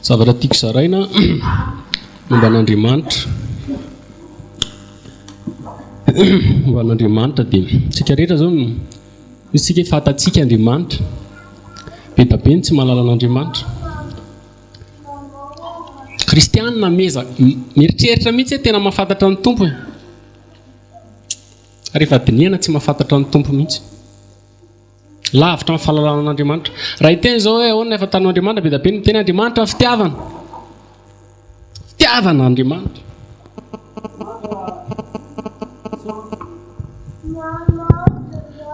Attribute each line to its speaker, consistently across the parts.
Speaker 1: zavatra tiako zaraina momba an'Andriamanitra. Momba an'Andriamanitra dia tsika rehetra zao isika fatatsika Andriamanitra. Be da be ny tsy mahalala an'Andriamanitra. Kristianina meza mieritreritra mihitsy tena mahafantatra ny tompo. Rehefa dinihana tsy mahafantatra ny tompo mihitsy. Lavitra amin'ny fahalalana an'Andriamanitra. Raha hiteny zao hoe ahoana efa tan'Andriamanitra, be da be ny teny Andriamanitra fitiavana. Fitiavana Andriamanitra.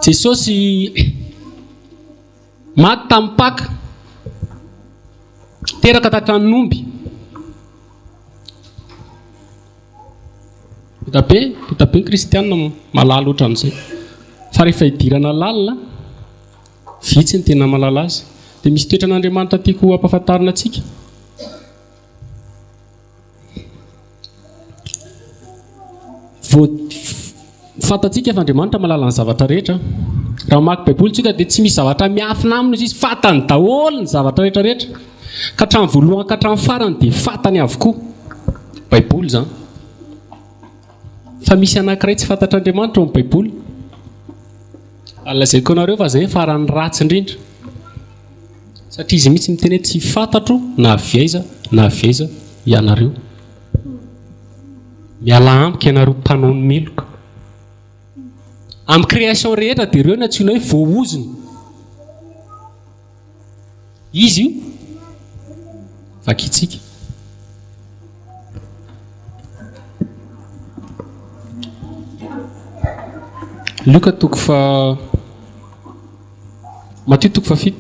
Speaker 1: Jesosy maty tamin'ny Paka, teraka tatranomby. Be da be ny kristianina malala oatra amin'izay. Fa rehefa hidirana lalina, vitsy ny tena malala azy. Dia misy toetra an'Andriamanitra tiako ampahafantarina antsika. Fantatsika fa Andriamanitra malala ny zavatra rehetra. Raha mamaky Baiboly tsika dia tsy misy zavatra miafina aminy izy fantany daholo ny zavatra rehetra rehetra. Ka hatramin'ny voalohany ka hatramin'ny farany dia fantany avokoa. Baiboly izany. Fa misy anankiray tsy fantatr'Andriamanitra ao amin'ny Baiboly. Lazaiko anareo fa izay farany ratsy indrindra. Satria izy mihitsy miteny hoe tsy fantatro na avy aiza ianareo. Miala amiko ianareo mpanao ny meloka. Amin'ny création rehetra dia ireo no antsoina hoe voaozony. Izy io vakitsika. Luka toko fa Matthieu toko fa 7.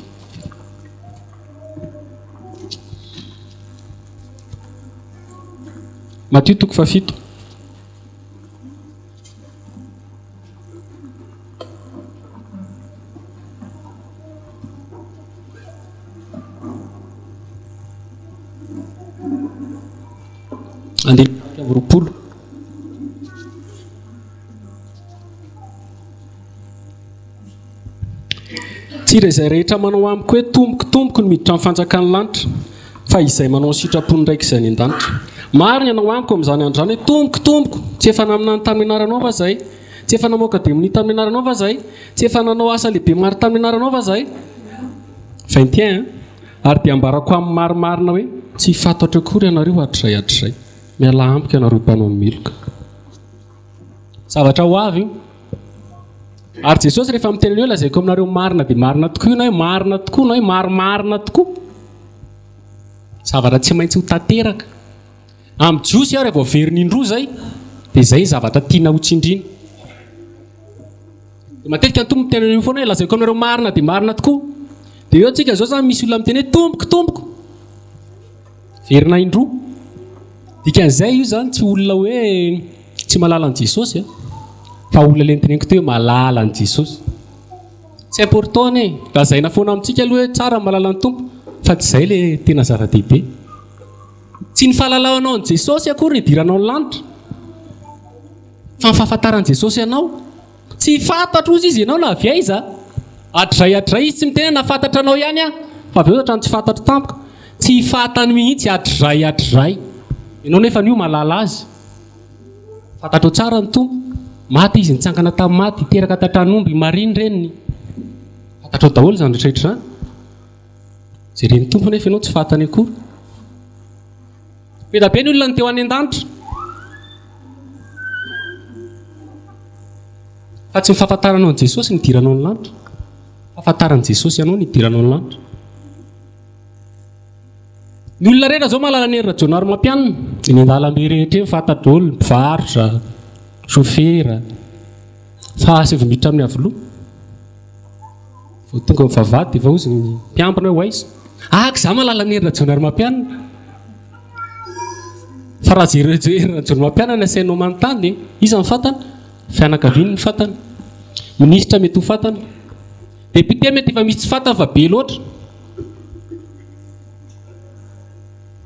Speaker 1: Matthieu toko fa 7. Andeha roapolo. Tsy izay rehetra manao amiko hoe tomboko no miditra amin'ny fanjakany lanitra, fa izay manao sitrapony ndraiky izay any an-danitra. Maro ny anao amiko amin'izany andro izany hoe tomboko, tsy efa namina ny tamin'ny anaranao va izay, tsy efa namoaka demonia tamin'ny anaranao va izay, tsy efa nanao asa lehibe maro tamin'ny anaranao va izay. 21 ary dia ambarako amin'ny marimarina hoe tsy fantatra akory ianareo hatrizay. Miala amiko ianareo mpanao ny meloka. Zavatra ho avy io. Ary Jesosy rehefa miteny hoe lazaiko aminareo marina dia marina tokoa na hoe marina tokoa na hoe marimarina tokoa. Zavatra tsy maintsy ho tanteraka. Amin'ny jiosy aho rehefa veriny indroa zay dia izay zavatra tiana ho tsindriana. Matetika ny tompo miteny io foana hoe lazaiko aminareo marina dia marina tokoa. Dia eo antsika zao zany misy olona miteny hoe tomboko. Verina indroa. Dikan'izay io zany tsy olona hoe tsy malala an Jesosy fa olona lenteneniko teo malala an Jesosy. Tsy important ne, lazaina foana amintsika aloha hoe tsara malala ny tompo, fa tsy izay le tena zava-dehibe. Tsy ny fahalalanao an Jesosy akory idiranao ny lanitra, fa ny fahafantaran Jesosy ianao. Tsy fantatro ozy izy ianao na avy aiza. Hatrizay izy tsy miteny na fantatra anao ihany fa avy eo ohatrany tsy fantatro tampoka. Tsy fantany mihitsy hatrizay. Ianao nefa io malala azy. Fantatro tsara ny tompo. Maty izy nitsangana tamin'ny maty, teraka tatranomby mariny reniny. Fantatro daholo izany rehetrarehetra izany. Jereny tompo nefa ianao tsy fantany akory. Be da be ny olona ny teo any an-danitra. Fa tsy ny fahafantaranao an Jesosy ny idiranao ny lanitra. Fahafantaran Jesosy ianao ny idiranao ny lanitra. Ny olona rehetra zao mahalala ny hery rajonary mampianina. Ny an-dalambe rehetra fantatra daholo, mpivarotra, chauffeur, fa asy vao miditra amin'ny avoloa. Vao tonga mivavady dia vao izy ny mpiambina hoe aiza. Za mahalala ny hery rajonary mampianina. Fa raha hery rajonary mampianina asainao manontany, iza ny fantana? Fianakaviany ny fantana. Minisitra mety ho fantana. Député mety efa misy tsy fantana fa be loatra.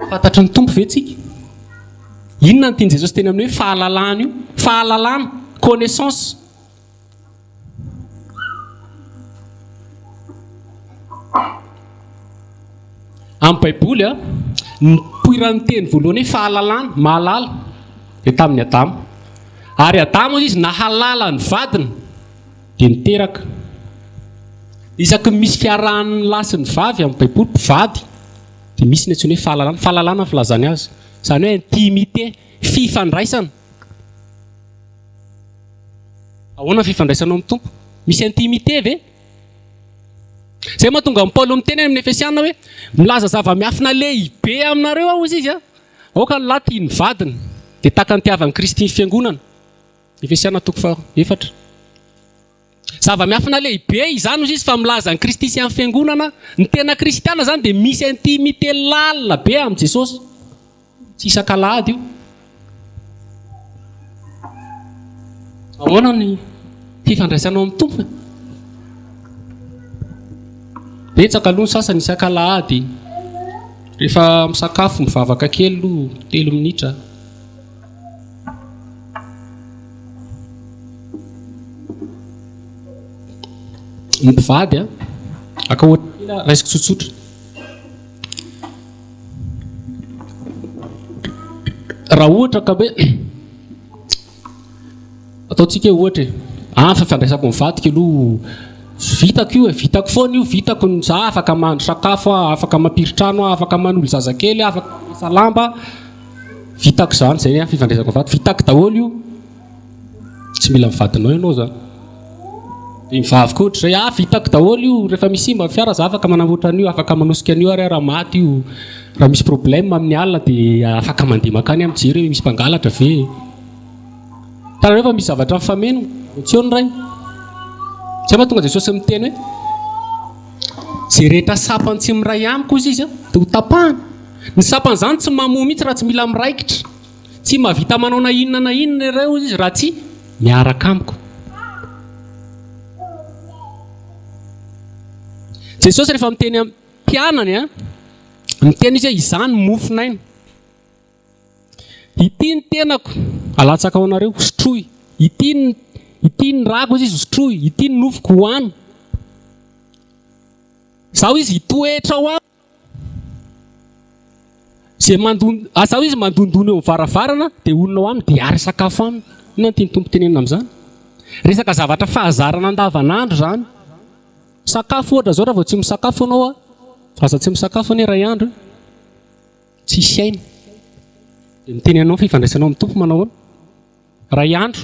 Speaker 1: Fantatry ny tompo ve tsika? Inona ny tiany Jesosy teny amin'ny hoe fahalalana io? Fahalalana, connaissance. amin'ny baiboly a nipoiran'ny teny voalohany hoe fahalalana mahalala dia tamin'ny Adamo, ary Adamo izy nahalala ny vadiny dia niteraka. Isaky misy fiarahan'ny lahy sy ny vavy amin'ny baiboly mpivady dia misy ny antsoina hoe fahalalana. Fahalalana filazany azy, izany hoe intimité, fifandraisana. Ahoana fifandraisana amin'ny Tompo? Misy intimité ve? Zay mahatonga amin'ny Paoly miteny amin'ny Efesiana hoe milaza zava-miafina lehibe aminareo aho izy a. Aoka ny lahy tia ny vadiny dia tahaka ny tiavan'i Kristy ny fiangonana. Efesiana 4:4. Zava-miafina lehibe izany izy fa milaza ny Kristy sy amin'ny fiangonana. Ny tena kristiana zany dia misy intimité lalina be amin'ny Jesosy. Tsy isan-kalahady io. Ahoana ny fifandraisanao amin'ny Tompo? Betsaka aloha ny sasany isan-kalahady. Rehefa misakafo mivavaka kely aloha 3 minitra. Ny mpivady a aka ohatra raisiko tsotsotra. Raha ohatra ka hoe ataontsika ohatra fifandraisako ny vadiko aloha vitako io, vitako foana io, vitako ny za afaka mahandro sakafo, afaka mampiry-trano, afaka manolo zazakely, afaka masa lamba, vitako zany, zay fifandraisako ny vadiko, vitako daholo io. Tsy mila mivadinao ianao zany. Dia mivavaka ohatra zay vitako daholo io, rehefa misy simba fiara za afaka manamboatra an'io, afaka manosika an'io ary raha maty io, raha misy problème amin'ny alina dia afaka mandeha makany amin'ny jiro hoe misy mpangalatra ve. Tara rehefa misy zavatra mifameno, tsy eo ny ray. Zay mahatonga Jesosy miteny hoe zay rehetra sapany tsy miray amiko izy dia ho tapahana. Ny sapany zany tsy mamoa mihitsy raha tsy mila miraikitra. Tsy mahavita manao na inona ireo izy raha tsy miaraka amiko. Jesosy rehefa miteny amin'ny mpianany miteny izy hoe izany mofinaina. Ity ny tenako alatsaka ao anareo, sotroy. Ity ny rako izy sotroy, ity ny nofoko hoany. Zao izy hitoetra ho aho. Zao izy mandondony eo varavarana dia olona ho aminy dia ary sakafo aminy. Inona ny tiany Tompo tenenina amin'izany? Resaka zavatra fahazarana andavanandro zany. Sakafo ohatra zao raha vao tsy misakafo ianao aza tsy misakafo anie iray andro tsy saina. Dia miteny ianao fifandraisanao amin'ny Tompo manao ray andro.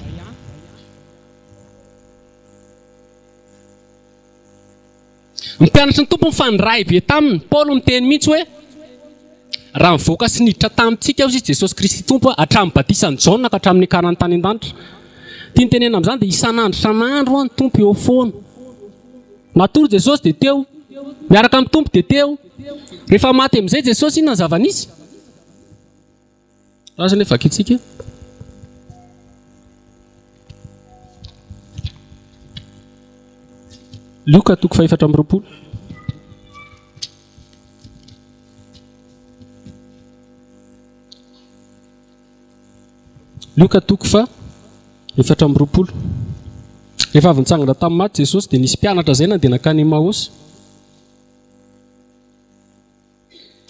Speaker 1: Mpianatra ny Tompo mifandray be taminy. Paoly miteny mihitsy hoe raha mivoaka sy niditra tamintsika izy Jesosy Kristy Tompo hatramin'ny batisan'i Jaona ka hatramin'ny ekanany tany an-danitra. Tia ny tenena amin'izany dia isan'andro ny Tompo eo foana. Natory Jesosy dia teo, miaraka amin'ny Tompo dia teo. Rehefa maty amin'izay Jesosy inona ny zava-nisy? Raha zany vakitsika. Luka 4:20. Luka 4:20. Rehefa avy nitsangana tamin'ny maty Jesosy dia nisy mpianatra zay nandeha nakany Emaosy.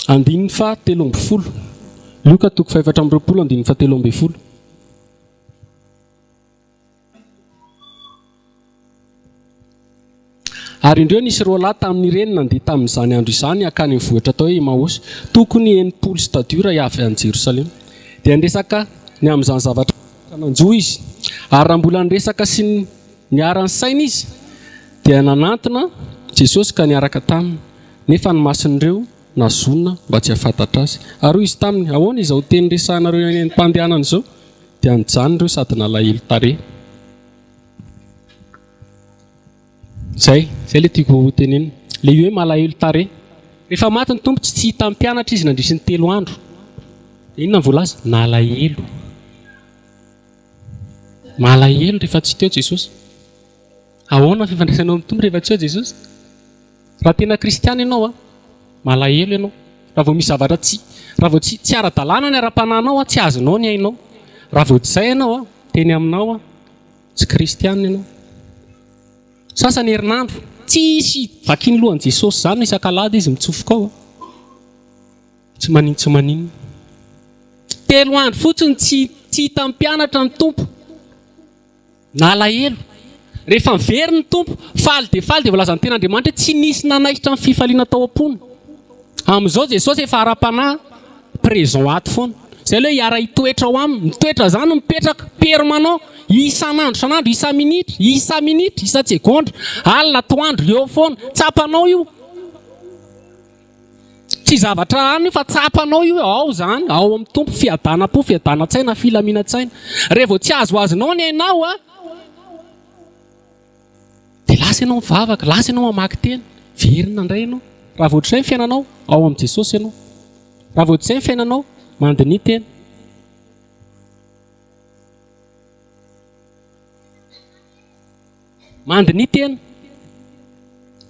Speaker 1: 13:10. Luka 4:20, 13:10. Ary indreo nisy roa lahy tamin'ireny nandeha tamin'izany andro izany akany amin'ny vohitra atao hoe Emaosy, tokony 9 stadiora avy any Jerosalema. Dia niresaka ny amin'izany zavatra nanjoa izy. Ary raha mbola niresaka sy niara-ny saina izy dia nanantona Jesosy ka niaraka taminy. Nefa ny mason'ireo nazonina mba tsy hafantatra azy. Ary izy taminy ahoana izao teny resahanareo any mpandehanana izao dia nijanona ireo sady nalahelo tarehy. Zay ilay tiako ho tenenina. Ilay hoe malahelo tarehy. Rehefa maty ny Tompo tsy hita mpianatra izy nandrisy ny 3 andro. Inona ny voalaza? Nalahelo. Malahelo rehefa tsy teo Jesosy. Ahoana fifandraisanao amin'ny Tompo rehefa tsy teo Jesosy? Raha tena kristiana ianao malahelo ianao. Raha vao misy zavatra raha vao tsy ara-dalàna ny ara-pananao tsy azonao ny ainao. Raha vao tsy izay ianao teny aminao tsy kristiana ianao. Sasany herinandro tsisy vakiany lohan'i Jesosy zany isan-kalahady izy mitsofoka ao. tsy maninona telo andro fotsiny tsy hita ny mpianatra ny tompo na alahelo rehefa mivery ny tompo faly dia volazan'ny ten'Andriamanitra tsy nisy nanaikitra ny fifaliana tao am-pony amin'izao Jesosy efa ara-panahy présent ato foana zay hoe hiara hitoetra ao aminy mitoetra zany mipetraka permanent isan'andro isa minitra isa tsegonda alina toandro eo foana tsapanao io tsy zavatra any io fa tsapanao io ao zany ao amin'ny tompo fiadanam-po fiadan-tsaina filaminantsaina rehefa tsy azoazonao ny hainao dia lasa ianao mivavaka lasa ianao mamaky tena verina indray ianao raha vao ohatr'izay ny fiainanao ao amin'i Jesosy ianao raha vao ohatr'izay ny fiainanao mandiny tena mandiny tena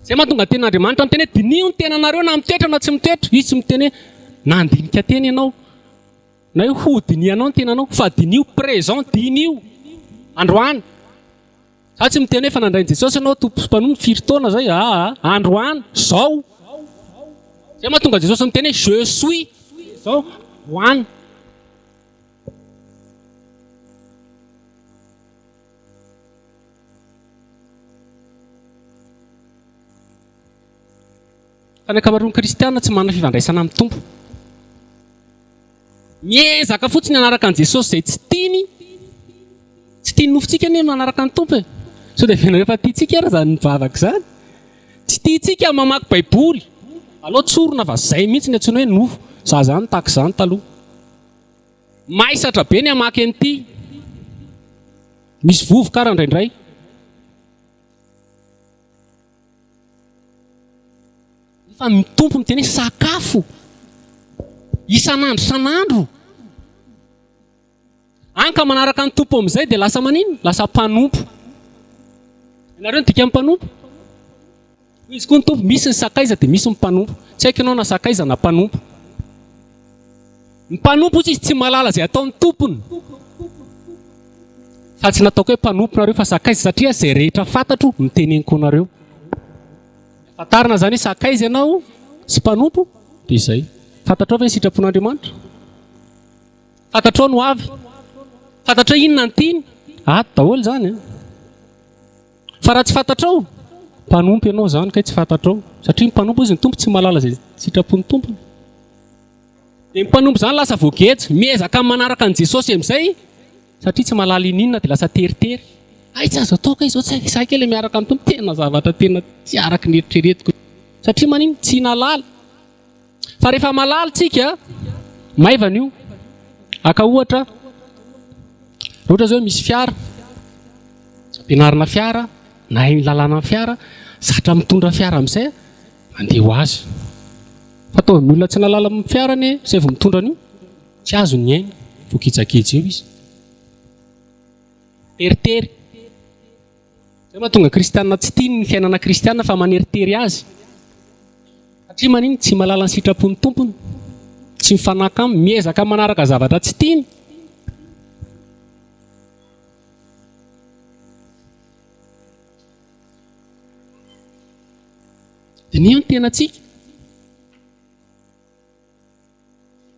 Speaker 1: zay mahatonga ten'Andriamanitra miteny hoe dinio ny tenanareo na mitoetra na tsy mitoetra izy tsy miteny hoe nandinika tena ianao na hoe ho dinianao ny tenanao fa dinio présent dinio androany za tsy miteny hoe fa nandrain'i Jesosy ianao tompo mpanompo firy taona zay androany zao zay mahatonga Jesosy miteny hoe je suis zao hoany fa ny ankamaroan'ny kristianina tsy manana fifandraisana amin'ny tompo miezaka fotsiny anaraka an'i Jesosy zay tsy tiany nofontsika ny manaraka ny tompo so dia vena rehefa tiantsika ara zany mivavaka zany tsy tiantsika mamaky baiboly aloha tsorona fa zay mihitsy ny antsoina hoe nofo za zany tahaka izany taloha mahisatra be ny hamaky an'ity misy vovoka indraindray fa mitompo miteny hoe sakafo isan'andro anka manaraka ny tompo amin'izay dia lasa manino lasa mpanompo ianareo ny dika amin'ny mpanompo izy koa ny tompo misy ny sakaiza dia misy ny mpanompo tsy haiko ianao na sakaiza na mpanompo ny mpanompo izy tsy malala zay ataon'ny tompony fa tsy nataoko hoe mpanompo nareo fa sakaiza satria zay rehetra fantatro miteneniko nareo fatarina zany hoe sakaiza ianao sy mpanompo dia izay fantatrao fa ny sitrapon'Andriamanitra fantatrao no avy fantatrao inona ny tiany daholo zany fa raha tsy fantatrao mpanompo ianao zany kay tsy fantatrao satria ny mpanompo izy ny tompo tsy malala zay sitrapon'ny tompony dia ny mpanompo zany lasa voagejo miezaka manaraka an'i Jesosy amin'izay satria tsy malala ininona dia lasa teritery tsy azo ataoko izao tsy saika ilay miaraka amin'ny tompo tena zavatra tena tsy araky ny eritreretiko satria manino tsy nalala fa rehefa malala tsika maivana io aka ohatra zao hoe misy fiara ampianarina fiara na lalàna ny fiara zatra mitondra fiara amin'izay mandeha ho azy fa ataovy ny olona tsy nalala amin'ny fiara ny izay vao mitondra an'io tsy azo ny aina voakitsakitsy eo izy teritery zay mahatonga kristianina tsy tiany ny fiainana kristianina fa maneritery azy satria maniny tsy malala ny sitrapon'ny tompony tsy mifanaka aminy miezaka manaraka zavatra tsy tiany dia nio ny tenantsika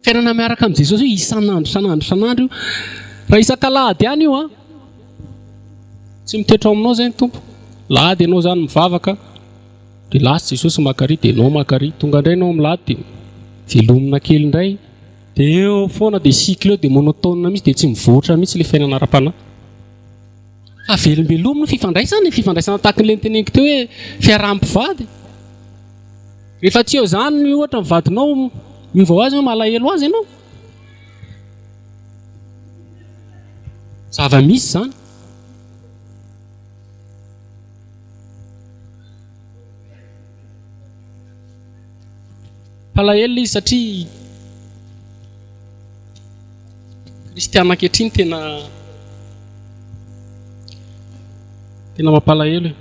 Speaker 1: fiainana miaraka amin'i Jesosy io isan'andro raha isan-kalahady ihany io tsy mitoetra aminao zay ny tompo lahady ianao zany mivavaka dia lasa Jesosy makary dia ianao makary tonga indray ianao milady dia velomina kely indray dia eo foana dia cycle eo dia monotone mihitsy dia tsy mivoatra mihitsy ilay fiainana ara-panahy fa velombelomina fifandraisana tahaka n'ilay niteneniko teo hoe fiaraha-mpivady rehefa tsy eo zany ohatra mivadinao miova azy hoe malahelo azy ianao zava-misy zany palahelo izy satria kristiana ankehitriny tena mampalahelo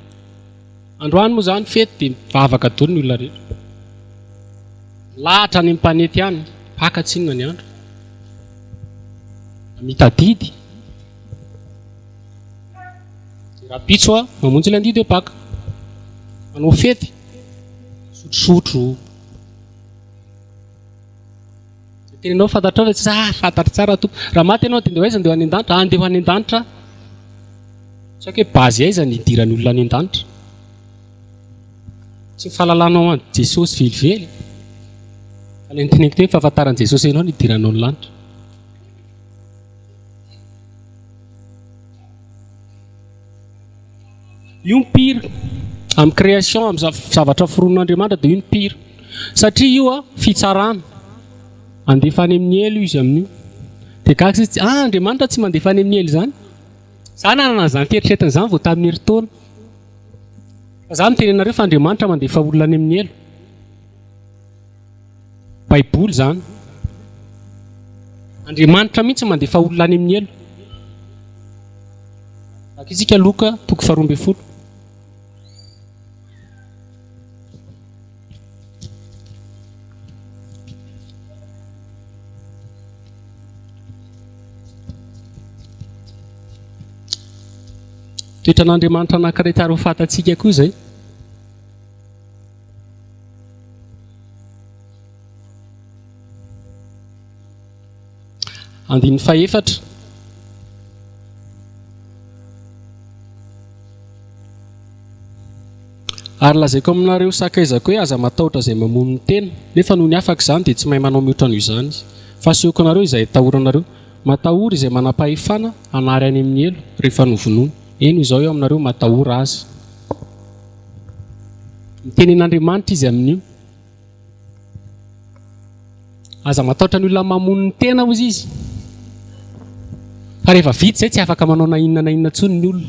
Speaker 1: androany moa zany fety dia mivavaka daholo ny olona rehetra lahatra any mpanety ihany paka tsy inona ny andro mitadidy raha pitso mamonjy ilay andidy hoe paka manao fety sotrosotro Tenenao fantatrao fa tsy fantatry tsara tompo. Raha maty ianao dia aiza andeha any an-danitra? Andeha any an-danitra. Saika hoe bazy aiza ny idiran'ny olona any an-danitra? Tsy fahalalanao an Jesosy velively. Ilay teneniko teo fahafantaran'i Jesosy ianao ny idiranao ny lanitra. Io ny pire amin'ny création, amin'ny zavatra foron'Andriamanitra dia io ny pire. Satria io fitsarana. Andefa any amin'ny elo izy amin'io. Dia gaga izy Andriamanitra tsy mandefa any amin'ny elo izany. Za nanana izany fieritreretana izany vao tamin'ny herintaona. Fa za mitenenareo fa Andriamanitra mandefa olona any amin'ny elo. Baiboly izany. Andriamanitra mihitsy mandefa olona any amin'ny elo. Isika Loka 12. Toetran'Andriamanitra anankiray tsara ho fantatsika koa izay. Andin'ny fahaefatra. Ary lazaiko aminareo sakaizako hoe aza matahotra izay mamono ny tena, nefa noho ny afaka izany dia tsy mahay manao mihoatra noho izany. Fa asehoako anareo izay atahoranareo. Matahory izay manam-pahefana hanary any amin'ny elo rehefa novonoina. Eno izao eo aminareo matahora azy. Mitenen'Andriamanitra izy amin'io. Aza matahotra ny olona mamono ny tena hozy izy. Fa rehefa vita izay tsy afaka manao na inona intsony ny olona.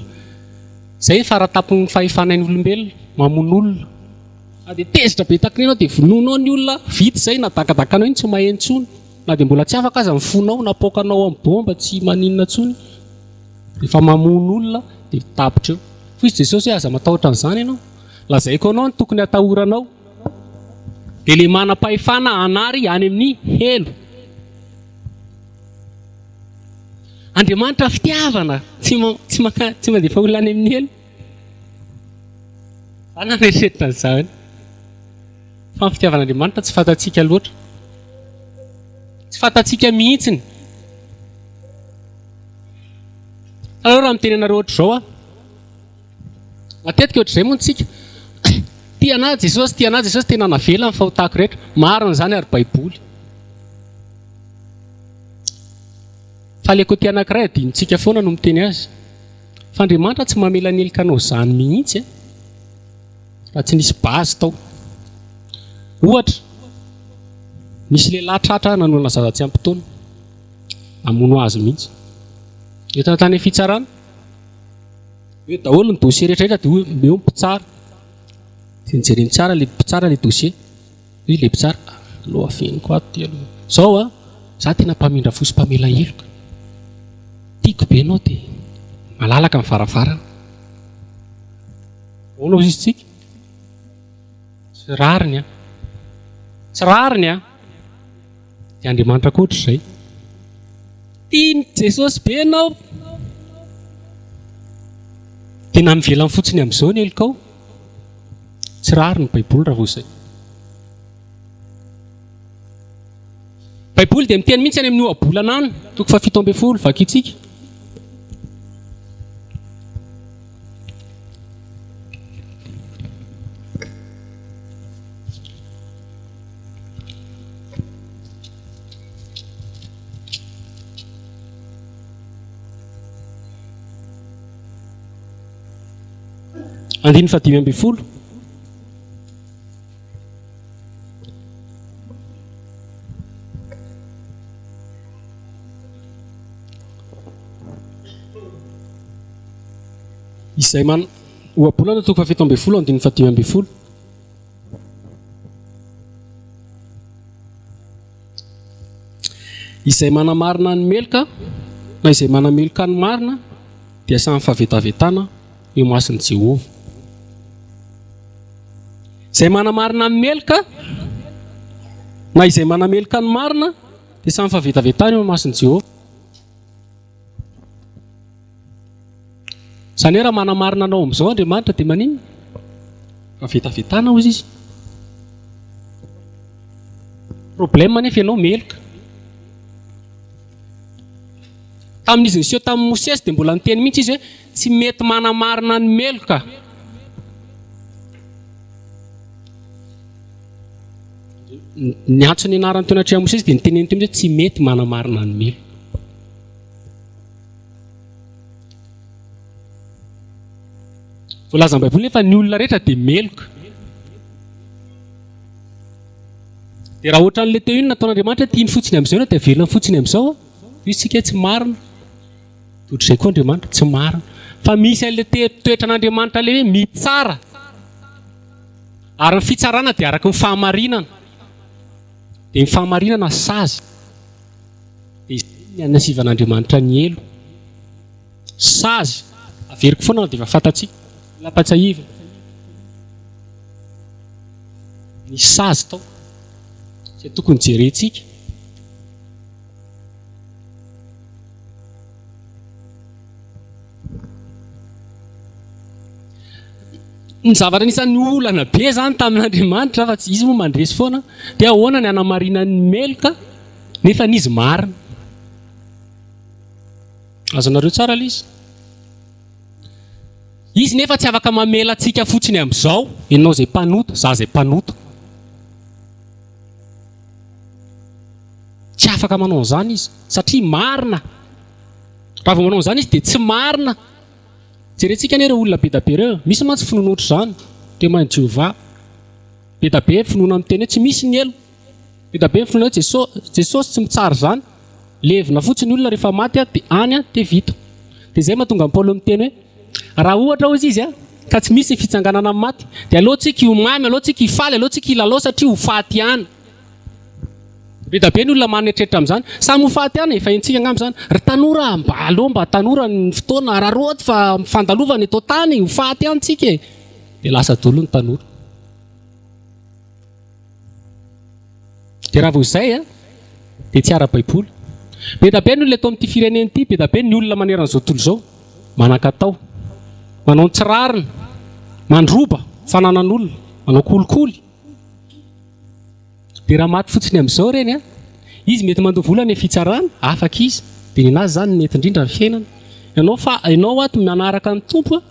Speaker 1: Izay faratapon'ny fahefanan'ny olombelona mamono olona. Na dia tezitra be takana ianao dia vononao ny olona vita izay na dakadakanao iny tsy maheno intsony. Na dia mbola tsy afaka aza mifonao na pokanao amin'ny bomba tsy maninona intsony. Rehefa mamono olona dia tapitra eo. Fa izy Jesosy hoe aza matahotra an'izany ianao. Lazaiko anao ny tokony atahoranao. Dia ilay manam-pahefana hanary any amin'ny elo. Andriamanitra fitiavana tsy mandefa olona any amin'ny elo. Ana rehetrrehetra an'izany. Fa ny fitiavan'Andriamanitra tsy fantatsika loatra. Tsy fantatsika mihitsiny. Alora raha mitenenareo ohatr'izao matetika ohatr'izay moa tsika. Tiana Jesosy tena navela ny fahotako rehetra. Marina izany ary Baiboly. Fa ilay koty anankiray adinontsika foana no miteny azy. Fa Andriamanitra tsy mamela anelikanao izany mihitsy raha tsy nisy bazy tao. Ohatra, nisy lehilahy tratra nanolana zaza tsy ampy-taona. Namono azy mihitsy. Entana tany fitsarana. Hoe daholo ny dossier rehetra dia eo mpitsara. Dia nijereny tsara ilay mpitsara ilay dossier. Hoe ilay mpitsara aloha afeniko ato aloha. Izao za tena mpamindra fosy mpamela heloka. Tiako be anao dia malalaka amin'ny varavarana. Ahoana izy tsika? Tsy rariny Tsy rariny dia Andriamanitra koa ohatr'izay. Tiany Jesosy be anao. Tena mivelany fotsiny amin'izao ny helikao. Tsy rariny Baiboly raha vao izay. Baiboly dia miteny mihitsy any amin'ny ohabolana any. 17 vakitsika. Andiny 15. Izay ohabolana 17 andiny 15. Izay manamarina ny meloka na izay manameloka ny marina dia samy fahavetavetana eo masin'i Jehovah. Izay manamarina ny meloka na izay manameloka ny marina dia samy fahavetavetana eo masin'i Jehovah. Izany hoe raha manamarina anao amin'izao Andriamanitra dia maninona? Fahavetavetana hozy izy. Problème nefa ianao meloka. tamin'izy niseo tamin'ny Mosesy dia mbola niteny mihitsy izy hoe tsy mety manamarina ny meloka. Ny antony anarany teo anatreha Mosesy dia niteneny teo hoe tsy mety manamarina ny meloka. Voalaza ny Baiboly nefa ny olona rehetra dia meloka. Dia raha ohatra n'ilay teo iny nataon'Andriamanitra tiany fotsiny amin'izao dia velona fotsiny amin'izao, izy tsika tsy marina. Ohatr'izay koa Andriamanitra tsy marina. Fa misy an'ilay toetra n'Andriamanitra ilay hoe mitsara. Ary ny fitsarana dia araka ny fahamarinana. Dia ny fahamarinana sazy. Dia izay ny anasivan'Andriamanitra ny elo. Sazy. Averiko foana dia efa fantatsika. Lapatsahiva. Ny sazy tao. Izay tokony jerentsika. Ny zavatra anisan'ny olana be zany tamin'Andriamanitra fa tsy izy moa mandresy foana dia ahoana ny anamarina ny meloka nefa n'izy marina. Azonareo tsara ilay izy. Izy nefa tsy afaka mamela antsika fotsiny amin'izao, ianao izay mpanota, za izay mpanota. Tsy afaka manao an'izany izy satria marina. Raha vao manao an'izany izy dia tsy marina. Jerentsika ny olona be da be ireo, misy mantsy finoana ohatr' izany, teman'i Jehovah. Be da be finoana amin'ny teny hoe tsy misy ny elo. Be da be finoana hoe Jesosy tsy mitsara izany. Levina fotsiny olona rehefa maty dia any dia vita. Dia izay mahatonga ny Paoly miteny hoe raha ohatra hozy izy ka tsy misy ny fitsanganana amin'ny maty dia aleontsika hiomamy, aleontsika hifaly, aleontsika hilalao satria ho faty ihany. Be da be ny olona manetrehitra amin'izany, samy ho faty ihany efa hentsika angamba izany. Ry tanora mba aleo mba tanora ny fotoana raha roty fa fandalovana eto tany ho faty ihany tsika e. Dia lasa dolo ny tanora. Dia raha vao izay dia tsy ara-Baiboly. Be da be ny olona eto amin'ity firenena ity, be da be ny olona maneran'izao tontolo izao manan-katao, manao ny tsirarina, mandroba fananan'olona, manao kolikoly. Dia raha maty fotsiny amin'izao ireny izy mety mandoa vola ny fitsarana, afaka izy. Dia ninazy zany mety indrindra ny fiainana. Ianao ato manaraka ny tompo.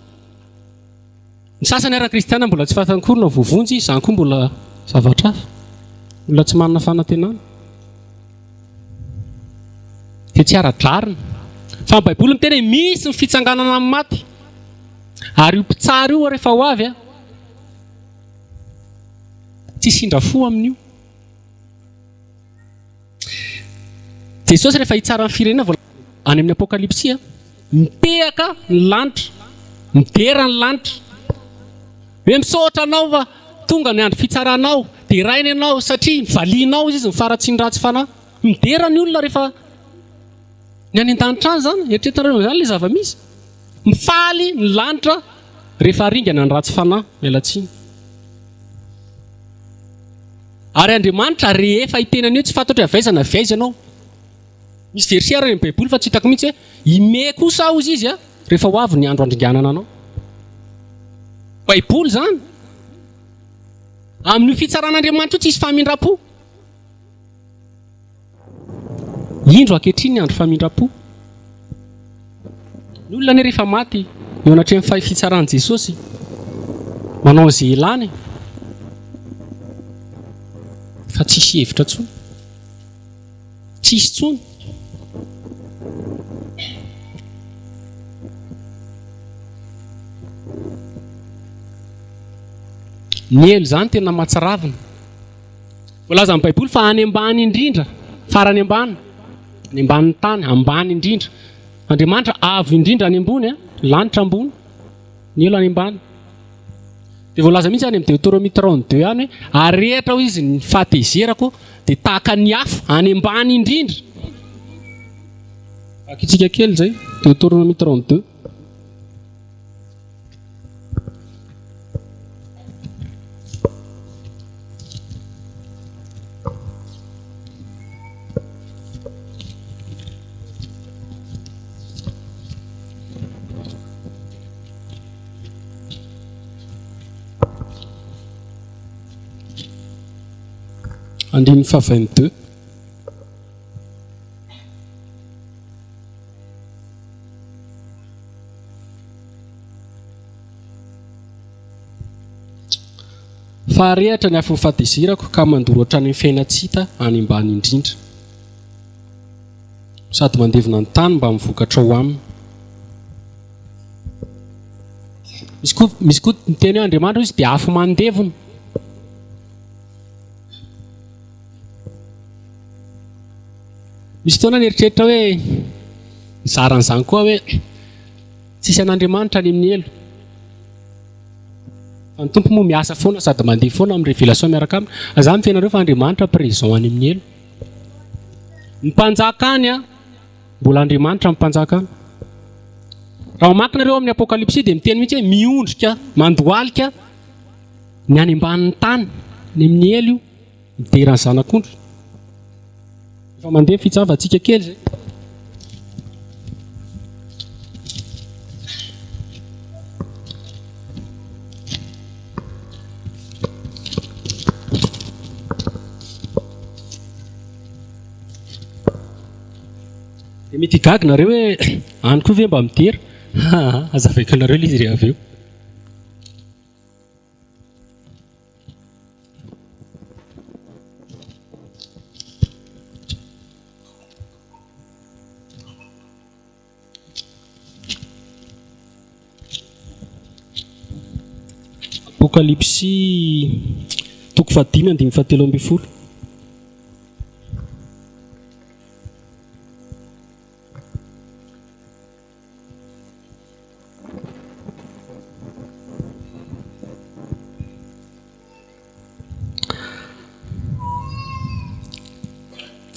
Speaker 1: Ny sasany ara kristiana mbola tsy fatankorona vovonjy, izany koa mbola zavatra hafa. Olona tsy manana fanantenana. Dia tsy ara-dlarina. Fa ny Baiboly miteny hoe misy ny fitsanganana amin'ny maty. Ary io mpitsara io rehefa ho avy tsy sindra fo amin'io. Jesosy rehefa hitsara ny firenena any amin'ny Apokalipsia mipehaka ny lanitra, midera ny lanitra. Hoe misaotra anao fa tonga ny andro fitsaranao dia rainy ianao satria valianao izy ny faratsiny ratsy fanahy. Midera ny olona rehefa ny any an-danitra any zany, eritreretanareo izany ilay zava-misy. Mifaly ny lanitra rehefa haringana ny ratsy fanahy, mialatsiny. Ary Andriamanitra rehefa hitenany io tsy fantatra hoe avaizana avaizanao. Misy verset ary amin'ny Baiboly fa tsy hitako mihitsy hoe ime kosa hozy izy rehefa ho avy ny andro andringanana anao. Baiboly zany. Amin'ny fitsaran'Andriamanitra io tsy misy famindram-po. Indro ankehitriny ny andro famindram-po. Ny olona ny rehefa maty eo anatrehan'ny fitsaran'i Jesosy manao izay ilany fa tsisy hevitra tsony. Tsisy tsony. Ny elo zany tena matsaravina. Voalaza amin'ny Baiboly fa any ambany indrindra, farany ambany, any ambanin'ny tany, ambany indrindra. Andriamanitra avo indrindra any ambony, lanitra ambony, ny elo any ambany. Dia voalaza mihitsy any amin'ny Deutéronomie 32 any hoe arehatra ho izy ny fahatezerako dia tahaka ny afo any ambany indrindra. Akitsika kely zay, Deutéronomie 32. Andininy faha 22. Farehatra ny afo fadizirako ka mandoro ohatrany fiaina tsy hita any ambany indrindra. Sady mandevina ny tany mba mivokatra ao aminy. Misy koa ny teny hoe Andriamanitra izy dia afo mandevona. Misy fotoana nieritreritra hoe nizaran'izany koa hoe tsisy an'Andriamanitra any amin'ny elo. Fa ny tompo moa miasa foana sady mandeha foana amin'ny révélation miaraka aminy. Aza ny fiainareo fa Andriamanitra présent any amin'ny elo. Ny mpanjaka any mbola Andriamanitra ny mpanjaka any. Raha mamaky nareo amin'ny Apokalipsy dia miteny mihitsy hoe miondrika, mandohalika ny any ambanin'ny tany, ny amin'ny elo io, mideran'ny zanak'ondry. Efa mandeha fitsavantsika kely zay. Dia mety higaga nareo hoe any koa ve mba midera? Azavaiko anareo ilay izy re avy eo. Apokalipsy toko 5:17.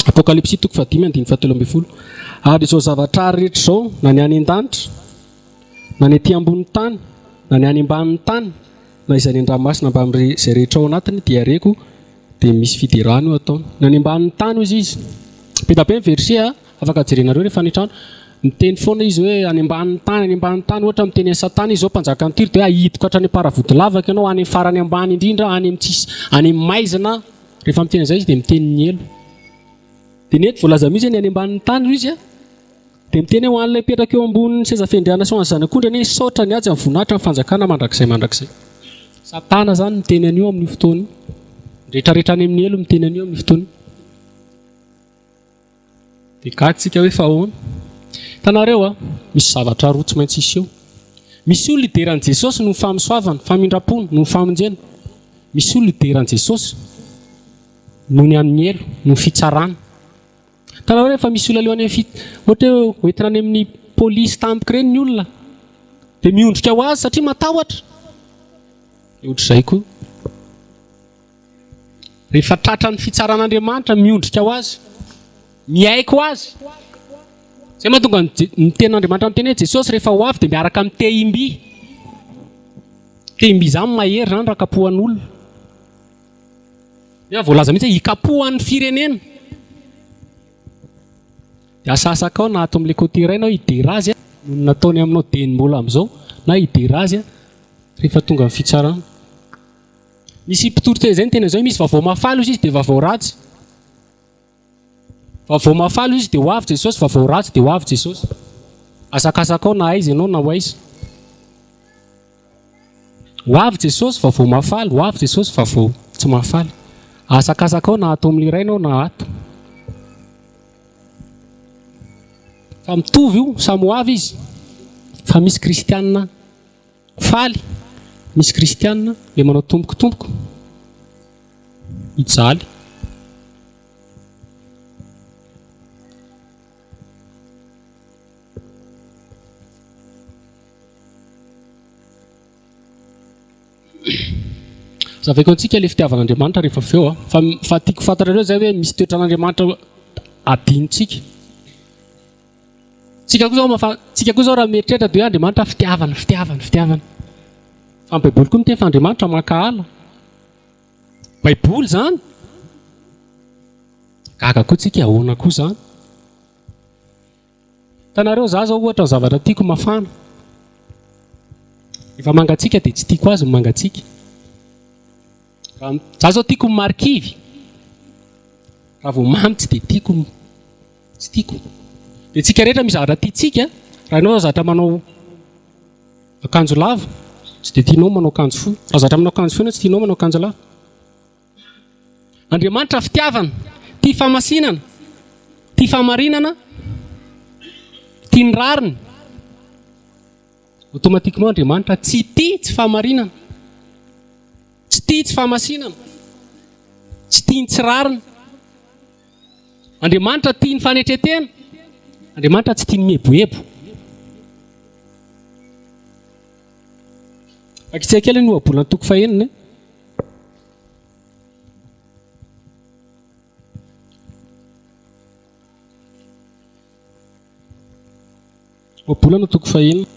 Speaker 1: Apokalipsy toko 5:17. Ary izao zavatra rehetra izao na ny any an-danitra, na ny ety ambony tany, na ny any ambanin'ny tany, na izay ny an-dranomasina mba amin'izay rehetra ao anatiny dia areko dia misy fiderahana eo ataony. Na ny ambanin'ny tany izy izy. Petabe ny verset afaka jerenareo rehefa nitrano. Miteny foana izy hoe any ambanin'ny tany, any ambanin'ny tany ohatra miteny ny Satana izy zao mpanjaka ny Tiro dia ahidiko hatrany am-paravody lavaka ianao any farany ambany indrindra, any amin'ny maizina. Rehefa miteny izay izy dia miteny ny elo. Dia neto voalaza mihitsy ny any ambanin'ny tany izy dia miteny ho an'ilay petraka eo ambonin'ny seza fendriana sy ho an'ny zanak'ondry ny saotra ny ady amin'ny voninahitra ny fanjakana mandrakizay. Satana zany miteny an'io amin'ny fotoana. Rehetrarehetra any amin'ny elo miteny an'io amin'ny fotoana. Dia gatsika hoe fa ahoana. Hitanareo misy zavatra roa tsy maintsy isy eo. Misy olo lideran'i Jesosy no famisoavana, famindrapona, no famonjena. Misy olo lideran'i Jesosy no ny amin'ny elo, no fitsarana. Hitanareo rehefa misy olo aleony ohatra hoe hoentina any amin'ny polisy tampoka ireny ny olona dia miondrika ho azy satria matahotra. Ohatr'izay koa. Rehefa tratra ny fitsaran'Andriamanitra miondrika ho azy, miaiko azy. Zay mahatonga ny tenin'Andriamanitra miteny hoe Jesosy rehefa ho avy dia miaraka amin'ny tehimby. Tehimby izany mahery zany raha kapohan'olona. Dia voalaza mihitsy hoe hikapohan'ny firenena. Dia asasaka ao na ato amin'ilay côté iray ianao hidera azy no nataony aminao denim-bola amin'izao na hidera azy rehefa tonga amin'ny fitsarana. Misy mpitoro izay ny tena izao misy vaovao mafaly izy dia vaovao ratsy. Vaovao mafaly izy dia ho avy Jesosy, vaovao ratsy dia ho avy Jesosy. Asakasaka ao na aiza ianao na ho aiza. Ho avy Jesosy vaovao mafaly, ho avy Jesosy vaovao tsy mafaly. Asakasaka ao na ato amin'ny iray ianao na ato. Fa mitovy io, samy ho avy izy. Fa misy kristianina faly, misy kristianina ilay manao tombokotomboko hijaly. Zavaiko antsika ilay fitiavan'Andriamanitra rehefa avy eo fa tiako fantarareo zay hoe misy toetran'Andriamanitra adinontsika. Tsika koa zao raha mieritreritra dia hoe Andriamanitra fitiavana. Fa ny Baiboly koa miteny fa Andriamanitra makahala. Baiboly zany. Gaga koa tsika ahoana koa zany. Hitanareo za zao ohatra zavatra tiako mafana. Efa mangatsika dia tsy tiako azy mangatsika. Za zao tiako marikivy. Raha vao mamy tsy dia tiako. Tsy tiako. Dia tsika rehetra misy zavatra tiatsika. Raha ianao zavatra manao akanjo lava, tsy dia tianao manao akanjo fohy. Raha zavatra manao akanjo fohy tsy tianao manao akanjo lava. Andriamanitra fitiavana, tia famasinana, tia famarinana, tia ny rariny. Automatikement Andriamanitra tsy tia tsy famarinana, tsy tia tsy famasinana, tsy tia ny tsy rariny. Andriamanitra tia ny fanetretena, Andriamanitra tsy tia ny mihebohebo. Akitsika kely ny ohabolana toko fahenina. Ohabolana toko fahenina.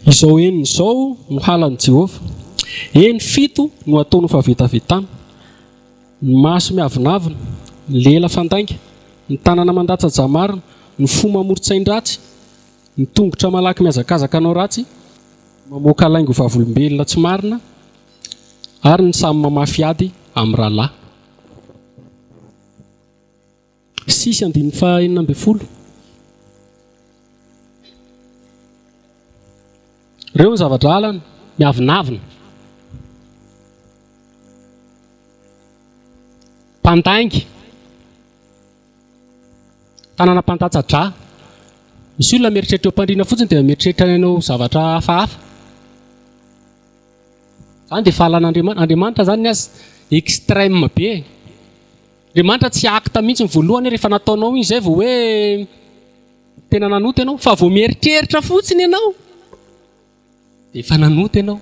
Speaker 1: Izao eniny izao no halan'i Jehovah. Eny fito no ataony fahavetavetana, ny maso miavonavona, ny lela fandainga, ny tanana mandatsaja marina, ny fo mamoron-tsain-dratsy, ny tongotra malaky miazakazaka anao ratsy, mamoaka laingo vavolombelona tsy marina, ary ny samy mamafy ady amin'ny rahalahy. 6:40. Ireo ny zavatra alana miavonavona, mpandaingy, tanana mpandatsa-dra. Misy olona mieritreritra eo am-pandriana fotsiny dia mieritreritra anao zavatra hafahafa. Zany dia fahalan'Andriamanitra. Andriamanitra zany ny azy extrême be. Andriamanitra tsy acte mihitsy ny voalohany rehefa nataonao iny izay vao hoe tena nanoty ianao, fa vao mieritreritra fotsiny ianao dia efa nanoty ianao.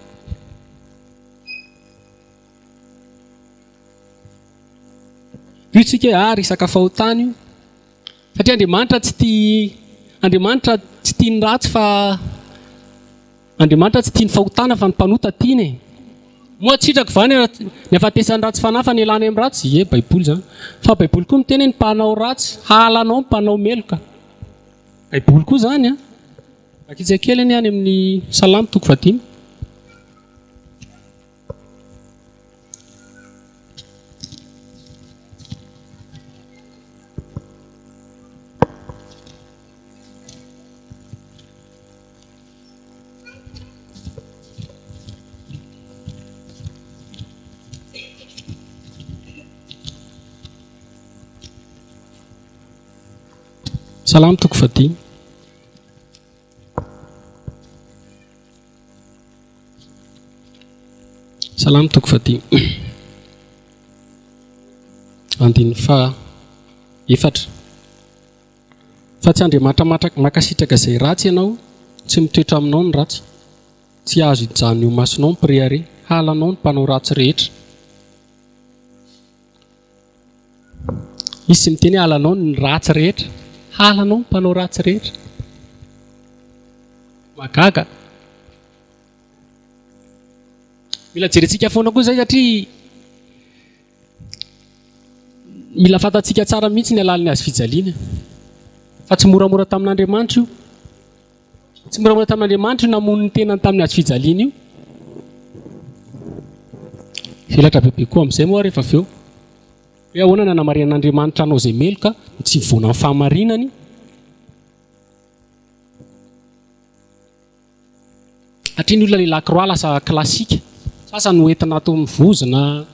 Speaker 1: Io tsika resaka fahotana io, satria Andriamanitra tsy tia, Andriamanitra tsy tia ny ratsy fa Andriamanitra tsy tia ny fahotana fa ny mpanota tiany. Moa tsitrako vany ny afatesany ratsy fanahy ny elany amin'ny ratsy. Ie, Baiboly zany. Fa Baiboly koa miteny ny mpanao ratsy halanao ny mpanao meloka. Baiboly koa zany a. Akitsika kely any amin'ny Salamo 1:5. Salamo 1:5. Salamo 1:5. Andiny fa efatra. Fa tsy Andriamanitra makasitraka izay ratsy ianao, tsy mitoetra aminao ny ratsy, tsy azo hijanona io masonao ny priare, halanao ny mpanao ratsy rehetra. Izy tsy miteny halanao ny ratsy rehetra, halanao ny mpanao ratsy rehetra. Magaga. Mila jerentsika foana koa izay satria mila fantatsika tsara mihitsy ny alalin'ny azy fijaliana. Fa tsy moramora tamin'Andriamanitra io. Tsy moramora tamin'Andriamanitra io namono ny tenany tamin'ny azy fijaliana io. Velatra bebe koa amin'izay moa rehefa avy eo. Hoe ahoana ny hanamarian'Andriamanitra anao izay meloka, tsy voana amin'ny fahamarinany. Hatria ny olona lehilahy kiroa lasa klasika. Sasany no entina atao mivozona.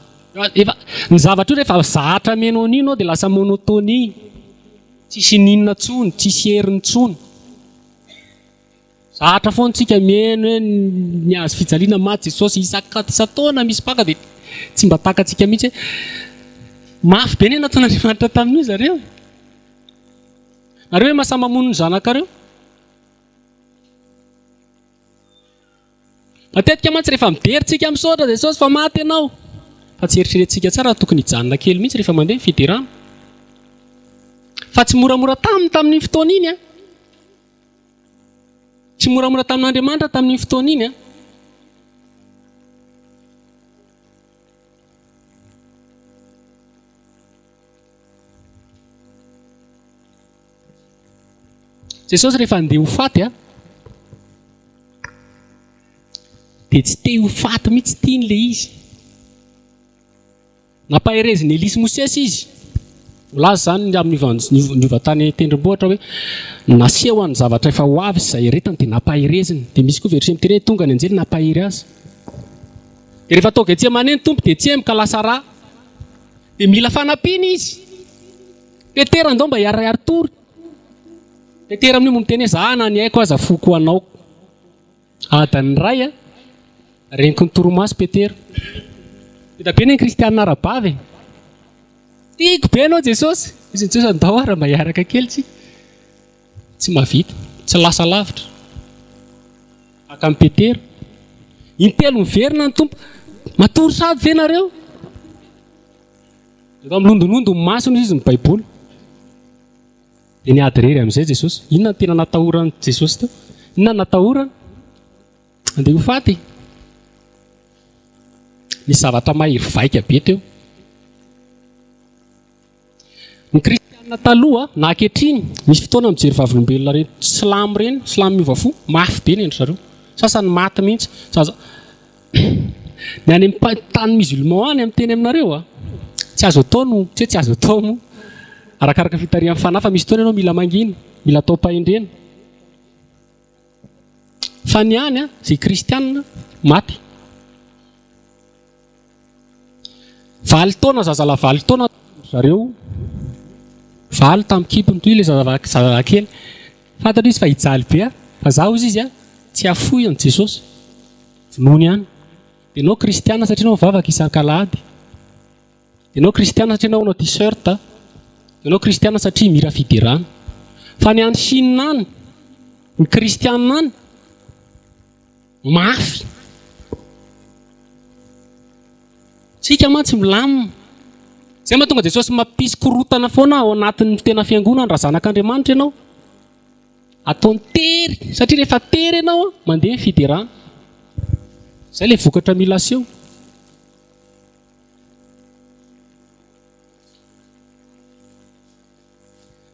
Speaker 1: Ny zavatra io rehefa zahatra menao an'io dia lasa monotony. Tsisy ninona tsony, tsisy heriny tsony. Zahatra foana tsika meno hoe ny azo fijaliana maty Jesosy isa-taona misy mpaka dia tsy mba takatsika mihitsy. Mafy be ny nataon'Andriamanitra tamin'io zareo. Nareo hoe mahasahy mamono ny zanakareo. Matetika mantsy rehefa mideritsika misaotra Jesosy fa maty ianao. Fa tsy eritreretintsika tsara tokony hijanona kely mihitsy rehefa mandeha fiderana. Fa tsy moramora tamin'ny fotoana iny a. Tsy moramora tamin'Andriamanitra tamin'ny fotoana iny a. Jesosy rehefa andeha ho faty a, dia tsy te ho faty mihitsy tiany ilay izy. Nampahereziny Elisy Mosesy izy. laza zany amin'ny vatany tendrombohitra hoe naseho any zavatra efa ho avy izay retany dia nampahireziny. Dia misy koa verset miteny hoe tonga ny anjely nampahiry azy. Dia rehefa tonga Getsemane ny tompo dia tsy ka lasa rà. Dia mila fanampiana izy. Petera ndao mba hiara tory. Petera amin'io miteny hoe zahana ny haiko aza foko anao. Adany ray reniko ny toromaso Petera. Dia be ny kristianina ara-bavy. Tiako be anao Jesosy. Izy Jesosy andao ara mba hiaraka kely tsy mahavita, tsy lasa lavitra. Aka amin'ny Petera. Intelo miverina ny tompo. Matory sady ve nareo? Efa milondolondo ny masony izy ny Baiboly. Dia niady rery amin'izay Jesosy. Inona tena natahorany Jesosy teo? Inona natahorany? Andeha ho faty. Nisy zavatra mahery vaika be teo. Ny kristianina taloha na ankehitriny misy fotoana mijery vavolombelona reny, silamo reny, silamo miova fo, mafy be ny endry zareo. Sasany maty mihitsy. Ny any amin'ny tany musulman any amin'ny teny aminareo tsy azo atao no tsy azo atao moa. Arakaraka fitarian'ny fanahy fa misy fotoana ianao mila mangina, mila atao pahendrena. Fa ny any izay kristianina maty. 20 taona zazalahy 20 taona zareo. 20 tamin'ny kipony toy ilay zazakely. Fantatra izy fa hijaly be fa zaho izy tsy afoy an Jesosy. Vonoiny ihany. Dia ianao kristiana satria ianao mivavaka isan-kalahady. Dia ianao kristiana satria ianao manao t-shirt. Dia ianao kristiana satria mira fiderana. Fa ny any Chine any, ny kristianina any mafy. Tsika mantsy milamina. Zay mahatonga Jesosy mampisy korotana foana ao anatin'ny tena fiangonana raha zanak'Andriamanitra ianao. Ataony tery satria rehefa tery ianao mandeha fiderana. Zay ilay vokatra mila aseho.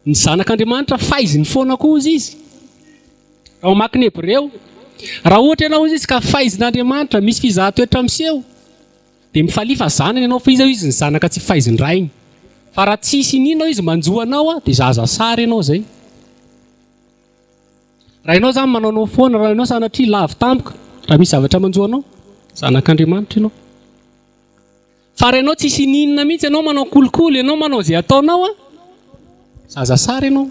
Speaker 1: Ny zanak'Andriamanitra faiziny foana koa izy. Ao makiny Hebreo. Raha ohatra ianao izy ka faizin'Andriamanitra misy fizahan-toetra miseho. Dia mifalifa zanany ianao fa izy ny zanaka tsy faiziny rainy. Fa raha tsisy ninao izy manjoanao dia zaza sary ianao zay. Raha ianao zany manao foana, raha ianao sanatria lavo tampoka, raha misy zavatra manjoanao, zanak'Andriamanitra ianao. Fa raha ianao tsisy ninona mihitsy, ianao manao kolikoly, ianao manao izay ataonao, zaza sary ianao.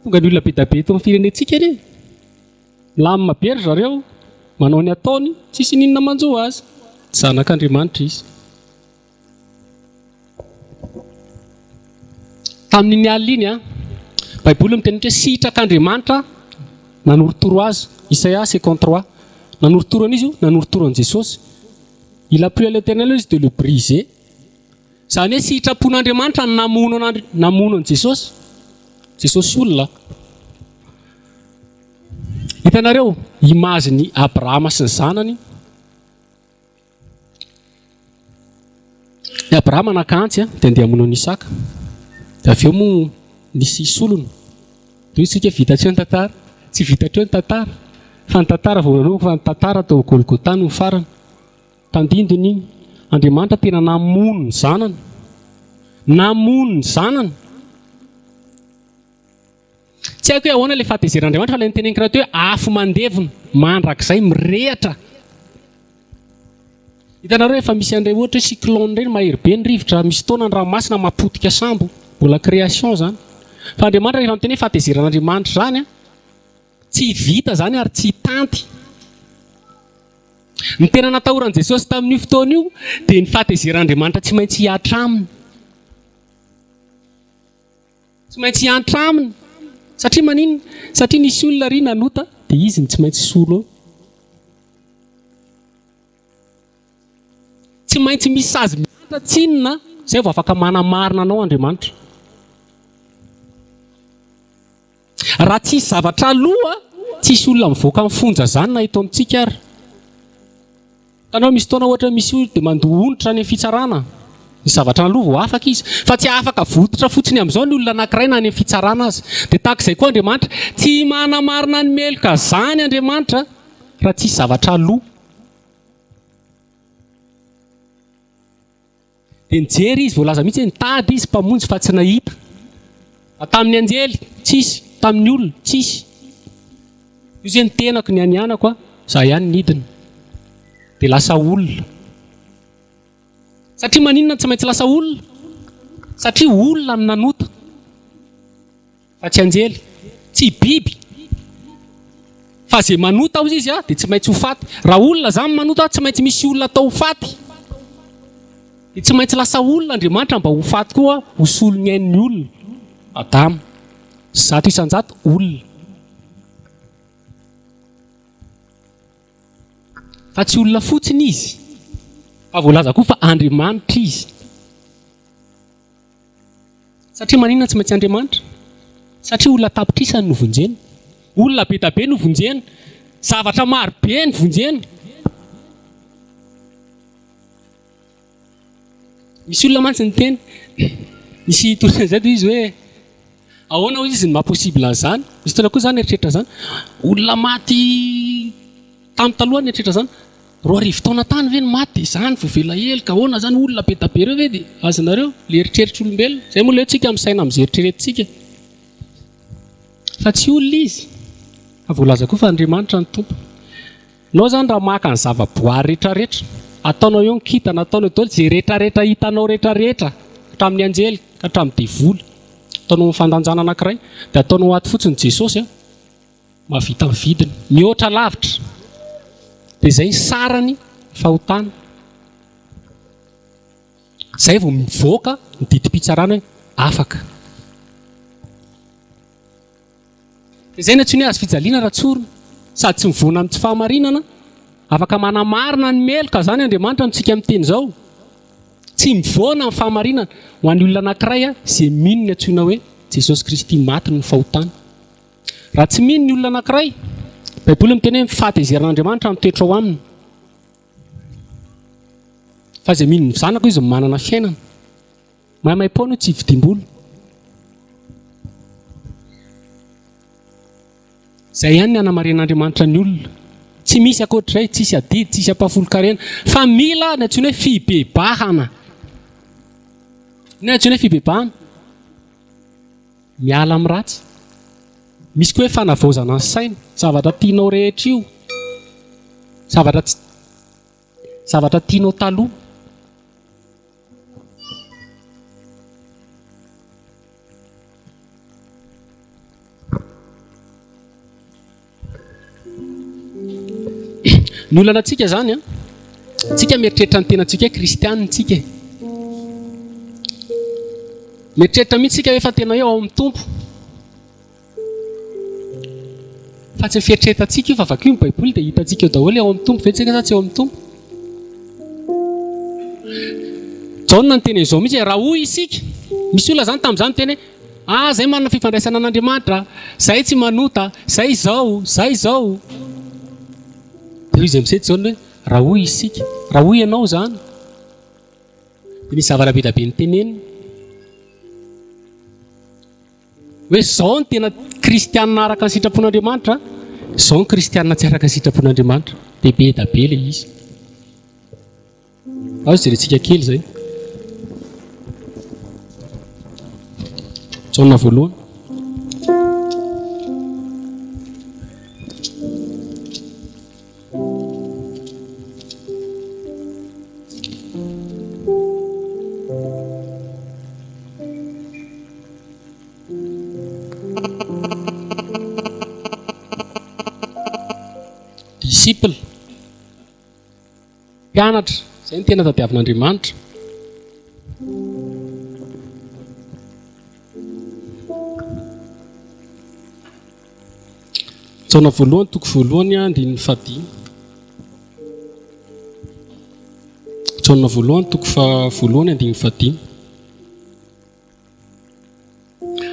Speaker 1: Tonga ny olona be da be eto amin'ny firenentsika anie. Milamina be ry zareo, manao ny ataony, tsisy ninona manjoa azy. Zanak'Andriamanitra izy. Tamin'ny alina iny Baiboly miteny hoe sitrak'Andriamanitra nanorotoro azy. Isaia 53. Nanorotoro an'izy io, nanorotoro an Jesosy. Il a pris à l'Éternel de le briser. Zany hoe sitrapon'Andriamanitra namono an Jesosy. Jesosy olona. Hitanareo imazin'ny Abrahama sy ny zanany. Ny Abrahama nakantsy dia andeha hamono ny Isaka. Dia avy eo moa nisy solony. Dia isika vita teo ny tantara. Tsy vita teo ny tantara. Fa ny tantara voanao fa ny tantara tao Golgotha no farany. Tandindony iny. Andriamanitra tena namono ny zanany. Namono ny zanany. Tsy haiko hoe ahoana ilay fahatezer'Andriamanitra fa ilay niteneniko raha hoe afo mandevona mandrakizay mirehatra. Hitanareo efa misy andray ohatra hoe cyclone reny mahery be ny rivotra, misy fotoana ny ranomasina mapotika sambo, mbola création zany. Fa Andriamanitra rehefa miteny hoe fahatezer'Andriamanitra zany tsy vita zany ary tsy tanty. Ny tena natahoran'i Jesosy tamin'io fotoana io dia ny fahatezer'Andriamanitra tsy maintsy hiatra aminy. Tsy maintsy hiatra aminy. Satria maninona? Satria nisy olona ry nanota dia izy ny tsy maintsy solo eo. Tsy maintsy misy sazy mianta tsinona izay vao afaka manamarina anao Andriamanitra. Raha tsisy zavatra aloha tsisy olona mivoaka amin'ny fonja zany na eto amintsika ary. Tanao misy fotoana ohatra misy olona dia mandoa onitra any amin'ny fitsarana. Ny zavatra aloha vao afaka izy. Fa tsy afaka vototra fotsiny amin'izao ny olona anankiray na any amin'ny fitsarana azy. Dia tahak'izay koa Andriamanitra tsy manamarina ny meloka zany Andriamanitra raha tsisy zavatra aloha. dia nijery izy voalaza mihitsy hoe nitady izy mpamonjy fa tsy nahita. Tamin'ny anjely tsisy, tamin'ny olona tsisy. Io zay ny tenako ny anianako a, za ihany nidina. Dia lasa olona. Satria maninona tsy maintsy lasa olona? Satria olona no nanota. Fa tsy anjely, tsy biby. Fa zay manota ao izy dia tsy maintsy ho faty. Raha olona zany manota tsy maintsy misy olona atao ho faty. Dia tsy maintsy lasa olona Andriamanitra mba ho faty koa ho solony ain'ny olona. Adamo, 100 isan-jato olona. Fa tsy olona fotsiny izy. Fa voalaza koa fa Andriamanitra izy. Satria maninona tsy maintsy Andriamanitra? Satria olona tapitrisany no vonjena. Olona be tabe no vonjena. Zavatra maro be no vonjena. Misy olona mantsy ny teny. Misy torina izay izy hoe ahoana ho izy ny mahaposible an'izany. Misy tena koa zany eritreritra zany. Olona maty tamin'ny taloha ny eritreritra zany. 2 taona tany ve ny maty izany vao velahely ka ahoana zany olona be tabe ireo ve dia azonareo le eritreritra olombelona. Izay moa ilay tsika misaina amin'izay eritreretintsika. Fa tsy olona izy. Voalaza koa fa Andriamanitra ny tompo. Nao zany raha maka ny zava-boary rehetrarehetra, ataonao eo ny kintana, ataonao eo izay rehetrarehetra hitanao rehetrarehetra hatramin'ny anjely ka hatramin'ny devoly, ataonao fandanjana anankiray, dia ataonao ato fotsiny Jesosy a, mahavita ny vidiny, mihoatra lavitra. Dia izay sarany fahotana. Izay vao mivoaka ny didim-pitsarana hoe afaka. Izay no antsoina hoe azo fijaliana raha tsorina, sady tsy mivona amin'ny tsy fahamarinana, afaka manamarina ny meloka zany Andriamanitra amintsika amin'ny teny izao. Tsy mivona amin'ny fahamarinana ho an'ny olona anankiray izay mino ny antsoina hoe Jesosy Kristy maty ny fahotana. Raha tsy mino ny olona anankiray, Baiboly miteny hoe fahatezerin'Andriamanitra ny toetra ao aminy. Fa izay mino ny zanako izy manana fiainana. Maimai-poana tsy hividim-bola. Izay ihany ny hanamarin'Andriamanitra ny olona. Tsy misy ankoatr'izay, tsisy adidy, tsisy ampahafolo-karena. Fa mila ny antsoina hoe fibebahana. Ny antsoina hoe fibebahana. Miala amin'ny ratsy. Misy koa hoe fanavaozana ny saina. Zavatra tianao rehetra io. Zavatra tianao taloha. Ny olana antsika zany a, tsika mieritreritra ny tenantsika hoe kristianina tsika. Mieritreritra mihitsy tsika hoe efa tena eo ao amin'ny tompo. Fa tsy fieritreretantsika io fa avy eo ny Baiboly dia hitantsika eo daholo ao amin'ny tompo. Ve tsika sa tsy eo amin'ny tompo? Jaona ny teny izao mihitsy raha hoy isika. Misy olona zany tamin'izany teny hoe zay manana fifandraisana an'Andriamanitra, zay tsy manota, zay izao. Dia izy amin'izay Jaona hoe raha hoy isika, raha hoy ianao zany. Dia misy zavatra be dia be ny tenenina. Hoe izao ny tena kristianina araka ny sitrapon'Andriamanitra, izao ny kristianina tsy araka ny sitrapon'Andriamanitra. Dia be dia be ilay izy. Azo jerentsika kely izay. Jaona voalohany. Disciple, mpianatra, izay ny tena tadiavin'Andriamanitra. Jaona voalohany, toko voalohany, andininy fahadimy. Jaona voalohany, toko voalohany, andininy fahadimy.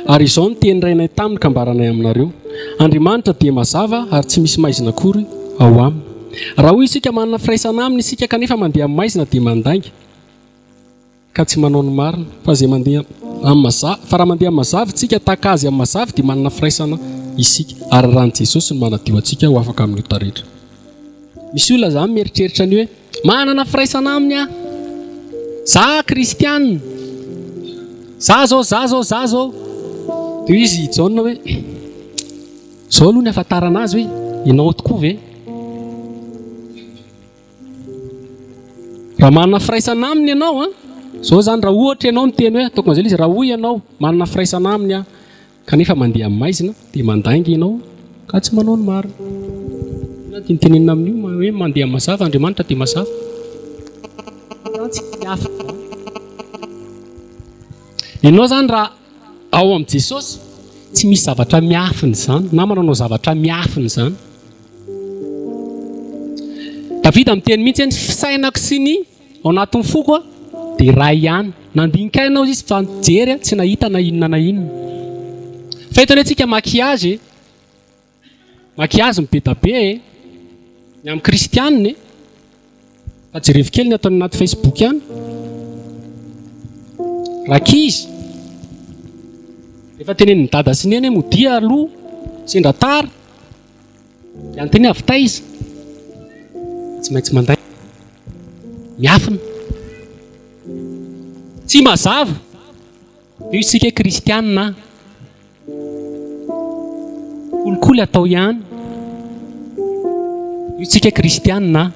Speaker 1: Ary izao ny teny rainay taminy ka ambaranay aminareo. Andriamanitra dia mazava ary tsy misy maizina akory ao aminy. Raha hoy isika manana firaisana aminy isika kanefa mandeha amin'ny maizina dia mandainga ka tsy manao ny marina. Fa izay mandeha amin'ny mazava, fa raha mandeha amin'ny mazava isika tahaka azy amin'ny mazava dia manana firaisana isika. Ary raha ny Jesosy no manadio antsika ho afaka amin'ny ota rehetra. Misy olona zany mieritreritra ny hoe manana firaisana aminy za kristianina, za zao dia izy Jaona hoe zao aloha ny ahafantarana azy hoe ianao tokoa ve raha manana firaisana aminy ianao zao zany raha ohatra ianao miteny hoe ataoko an'izay izy raha hoy ianao manana firaisana aminy kanefa mandeha amin'ny maizina dia mandainga ianao ka tsy manao ny marina na dia nitenenina amin'io hoe mandeha amin'ny mazava Andriamanitra dia mazava tsy miafy ianao zany raha ao amin'ny Jesosy tsy misy zavatra miafiny zany na manao zavatra miafiny zany. Davida miteny mihitsy hoe fisainako sy ny ao anatin'ny foko dia raha ihany nandinika ianao izy fa nijery tsy nahita na inona na inona. Fahitany antsika makiazy be da be ny amin'ny kristianina fa jerevy kely ny ataony anaty Facebook ihany rakizy efa teneniny dada sy neny hoe modia aloha sendra tara dia anteny avy taiza tsy maintsy manday miafina tsy mazava io isika kristianina kolikoly atao ihany io isika kristianina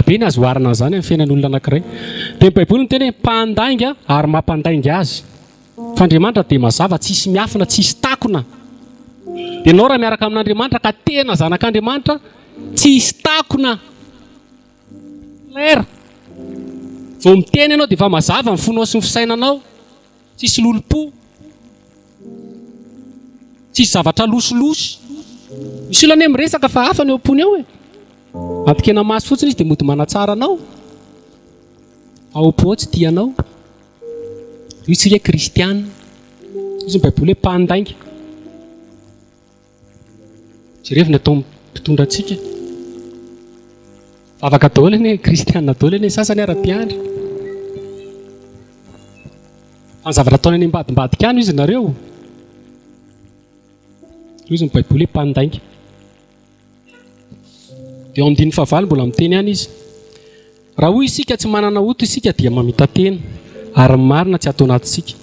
Speaker 1: be ny azoarina zany amin'ny fiainan'olona anankiray dia ny baiboly miteny hoe mpandainga ary mampandainga azy fa Andriamanitra dia mazava tsisy miafina tsisy takona dia ianao raha miaraka amin'Andriamanitra ka tena zanak'Andriamanitra tsisy takona lera vao miteny ianao dia efa mazava ny fonao sy ny fisainanao tsisy lolopo tsisy zavatra losolosy misy olona ny miresaka fa hafa ny eo ampony eo antikena masy fotsiny izy dia mody manatsara anao ao am-po tsy tianao io tsika kristianina izy ny baiboly hoe mpandainga jereviny atao mpitondra antsika afaka daholo ny kristianina daholo ny sasany ara-piandry fa ny zavatra ataony any ambadimbadika any izy nareo izy ny baiboly hoe mpandainga. Dia ao amin'ny 9 mbola miteny ihany izy raha hoy isika tsy manana oto isika dia mamita tena ary marina tsy atao anatintsika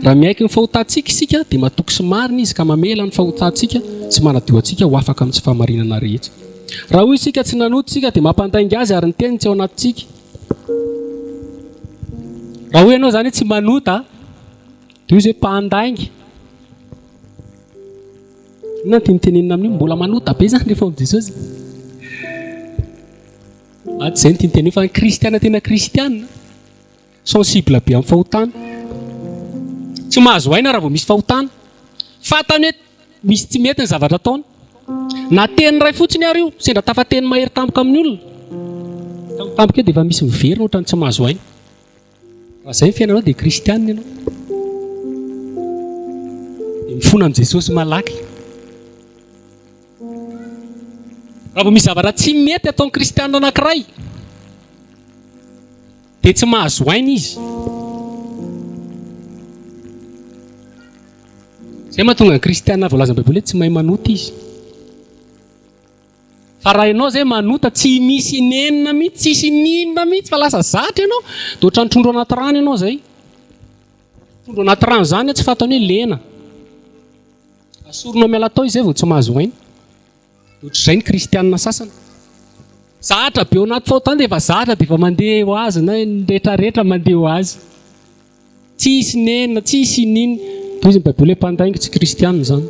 Speaker 1: raha miaiky ny fahotantsika isika dia matoky sy marina izy ka mamela ny fahotantsika sy manadio antsika ho afaka amin'ny tsy fahamarinana rehetra. Raha hoy isika tsy nanoto isika dia mampandainga azy ary ny teniny tsy ao anatintsika. Raha hoy ianao zany tsy manota dia izy hoe mpandainga na tinitenenina amin'io mbola manota be zany rehefa amin'ny Jesosy zay ny tiniteny fa ny kristiana tena kristianina sensible be amin'ny fahotana tsy mahazo aina raha vao misy fahotana fatany hoe misy tsy mety ny zavatra ataony na teny ray fotsiny ary io sendra tafateny mahery tampoka amin'ny olona tampoka eo dia efa misy miverina ohatrany tsy mahazo aina raha zay ny fiainanao dia kristianina ianao dia mifona amin'ny Jesosy malaky. Raha vao misy zavatra tsy mety ataon'ny kristianina anankiray dia tsy mahazo aina izy. Zay mahatonga ny kristianina voalaza ny baiboly hoe tsy mahay manota izy. Fa raha ianao zay manota tsy misy nenina mihitsy tsisy ninona mihitsy fa lasa zatra ianao dia ohatran'ny trondro anaty rano ianao zay. Trondro anaty rano zany tsy fataony hoe lena asoronao miala tao izy zay vao tsy mahazo aina. Ohatr'izay ny kristianina sasany zatra be ao anaty fahotana dia efa zatra dia efa mandeha ho azy na ny rehetrarehetra mandeha ho azy tsisy nenina tsisy ninona. Toy izy ny baiboly hoe mpandainga tsy kristianina zany.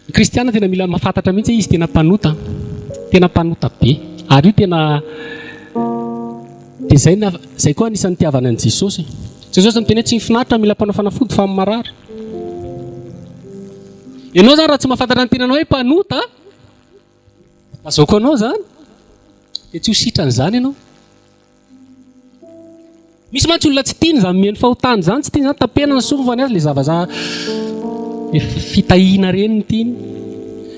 Speaker 1: Ny kristianina tena mila mahafantatra mihitsy izy tena mpanota be ary io tena dia zay koa anisan'ny tiavana an'i Jesosy. Jesosy miteny hoe tsy mifinaritra mila mpanao fanafody fa marary. Ianao zany raha tsy mahafantatra ny tenanao hoe mpanota mazoko anao zany dia tsy ho sitran'izany ianao. Misy mantsy olona tsy tiany zany mihaino fahotany zany tsy tiany zany tapena ny sofiny azy ilay zavaza fitahiana reny ny tiany.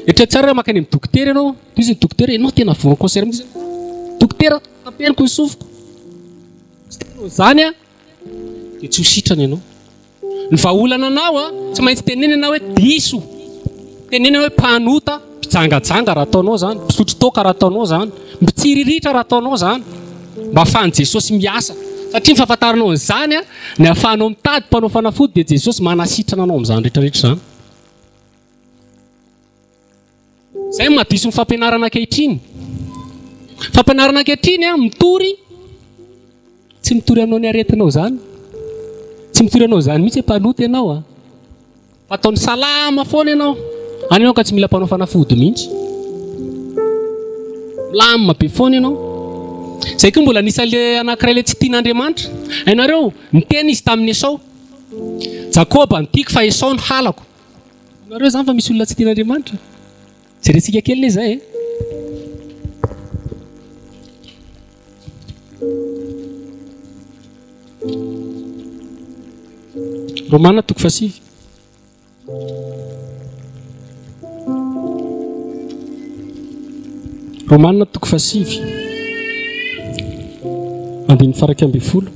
Speaker 1: Eritrereto tsara raha makany amin'ny dokotera ianao dia izy ny dokotera ianao tena voa conseil mihitsy dokotera tapeniko ny sofiko tsy tianao zany dia tsy ho sitrana ianao. Ny vahaolana anao tsy maintsy tenena ianao hoe diso, tenena hoe mpanota, mpijangajanga raha ataonao zany, mpisotro toaka raha ataonao zany, mitsiriritra raha ataonao zany, mba ahafahan'i Jesosy miasa. Satria mifahafantaranao an'izany ny ahafahanao mitady mpanao fanafody dia Jesosy manasitrana anao amin'izany rehetrarehetra zany. Zay mahadiso ny fampianarana ankehitriny. Fampianarana ankehitriny mitory, tsy mitory aminao ny aretinao zany, tsy mitory anao zany mihitsy mpanota ianao fa ataony salama foana ianao. Any ianao ka tsy mila mpanao fanafody mihitsy, lamina be foana ianao. Zay koa mbola anisany anankiray le tsy tian'Andriamanitra. Hainareo niteny izy tamin'ny Esau, Jakoba nitiako fa Esau ny halako. Nareo zany fa misy olona tsy tian'Andriamanitra. Jerentsika kely le zay Romana 7. Romana 7. Andiny faraka amby folo.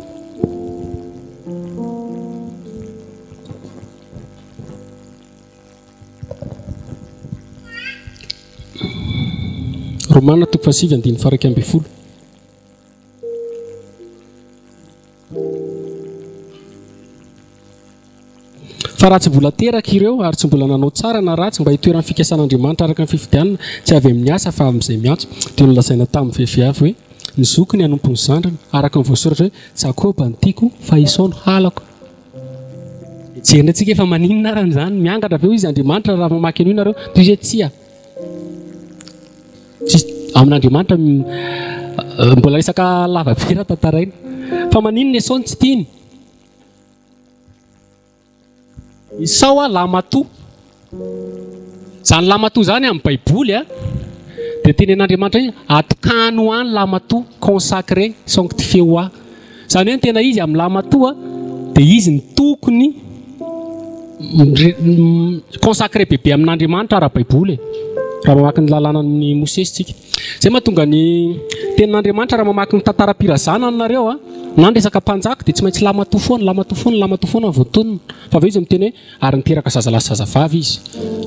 Speaker 1: Romana 7 andiny faraka amby folo. Fa raha tsy mbola teraka ireo ary tsy mbola nanao tsara na ratsy mba hitoeran'ny fikasan'Andriamanitra araka ny fifidianana, tsy avy amin'ny asa fa amin'izay miantso, dia nolazaina tamin'ny vehiviavy hoe ny zokiny hanompo ny zandriny, araka ny voasoratra hoe Jakoba nitiako fa Esau ny halako. Jerena antsika efa maninona arany zany, miangatra aveo izy Andriamanitra raha mamaky an'io nareo, toy izay tsia. Amin'Andriamanitra mbola resaka lava be raha tantaraina. Fa maninona Esau tsy tiany? Esau lamatoa. Zany lamatoa zany amin'ny Baiboly dia tenen'Andriamanitra hoe atokany ho any lamatoa, consacré, sanctifié ho ahy. Zany hoe tena izy amin'ny lamatoa dia izy ny tokony consacré bebe amin'Andriamanitra raha Baiboly raha mamaky ny lalàna ny Mosesy tsika. Zay mahatonga ny tenin'Andriamanitra raha mamaky ny tantaram-pirazana nareo na resaka mpanjaka dia tsy maintsy lamatoa foana voatonona. Fa aveo izy miteny hoe ary niteraka zazalahy sy zazavavy izy.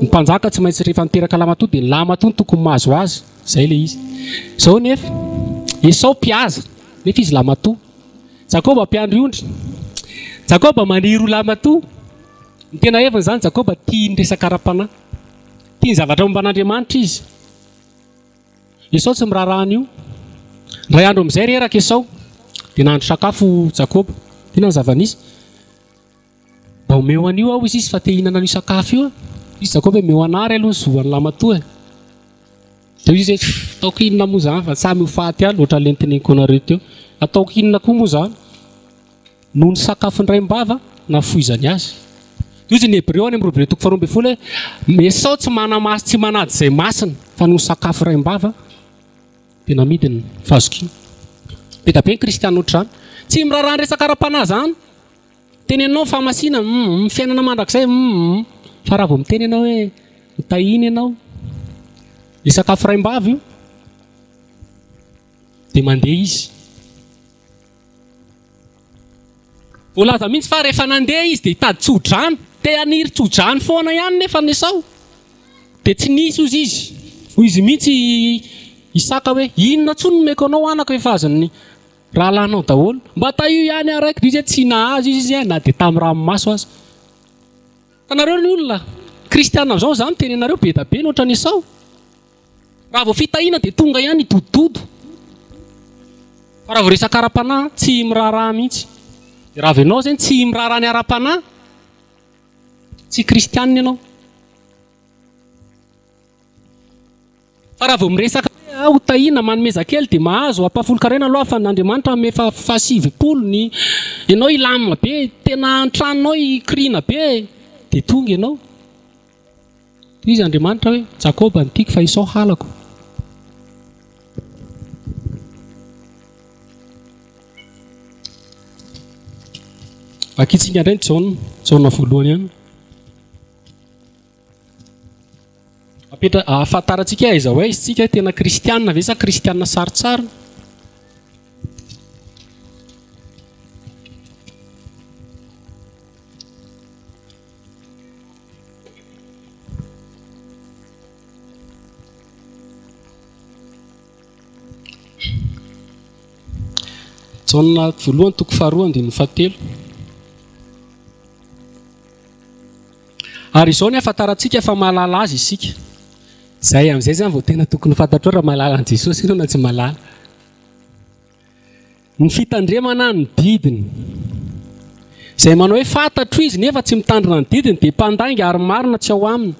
Speaker 1: Ny mpanjaka tsy maintsy rehefa niteraka lamatoa dia lamatoa ny tokony mahazo azy. Zay le izy. Zao nefa Esau mpihaza nefa izy lamatoa. Jakoba mpiandry ondry. Jakoba maniry ho lamatoa. Ny tena heviny zany Jakoba tia ny resaka ara-panahy. Tia ny zavatra momban'Andriamanitra izy. Esau tsy mirarahana io. Ray andro amin'izay reraka Esau dia nahandro sakafo Jakoba. Tena ny zava-nisy. Mba omeo an'io aho izy fa te hihinana an'io sakafo io. Izy Jakoba omeo anary aloha ny zohan'ny lamatoa. Dia izy hoe ataoko inona moa zany fa samy ho faty any ohatran'ilay niteneniko anareo teo. Ataoko inona koa moa zany noho ny sakafo ny raim-bava na foizany azy. Izy ny Hébreo any amin'ny 2:12 hoe Esau tsy manamaso tsy manady izay masina fa noho sakafo raim-bava dia namidiny fazokiny. Be da be ny kristianina ohatr'izany. Tsy mirarahana resaka ara-panahy zany. Tenenao fahamasina, fiainana mandrakizay, fa raha vao miteny ianao hoe hotahiny ianao ny sakafo raim-bava io dia mandeha izy. Voalaza mihitsy fa rehefa nandeha izy dia hitady tsodrano, te haniry tsodrano foana ihany nefa ny Esau. Dia tsy nisy ozy izy. Hoy izy mihitsy Isaka hoe inona tsony nomeko anao anako efa azony raha lanao daholo. Mba taio ihany araiky izy tsy nahazo izy na dia tamin'ny ranomaso azy. Tanareo ny olona kristianina amin'izao zany tenenareo be da be ny ohatran'ny Esau. Raha vao fitahiana dia tonga ihany dododo. Fa raha vao resaka ara-panahy tsy miraharaha mihitsy. Raha avy ianao zany tsy miraharaha ny ara-panahy, tsy kristianina ianao. Fa raha vao miresaka hotahina manomeza kely dia mahazo ampafolo-karena aloha fa n'Andriamanitra mefa fahasivy-polo ny ianao ilamina be, tena antranonao ikriana be dia tonga ianao. Izy Andriamanitra hoe Jakoba nitiako fa Esau halako. Akitsika indray ny Jaona voalohany ihany. Ahafantarantsika aiza hoe isika tena kristianina ve sa kristianina saritsara? Jauna voalohany toko faharoa andininy fahatelo. Ary izao ny ahafantarantsika fa mahalala azy isika. Zay amin'izay zany vao tena tokony fantatrao raha mahalala an' Jesosy ianao na tsy mahalala. Ny fitandremana ny didiny. Izay manao hoe fantatro izy nefa tsy mitandrina ny didiny dia mpandainga ary marina tsy ao aminy.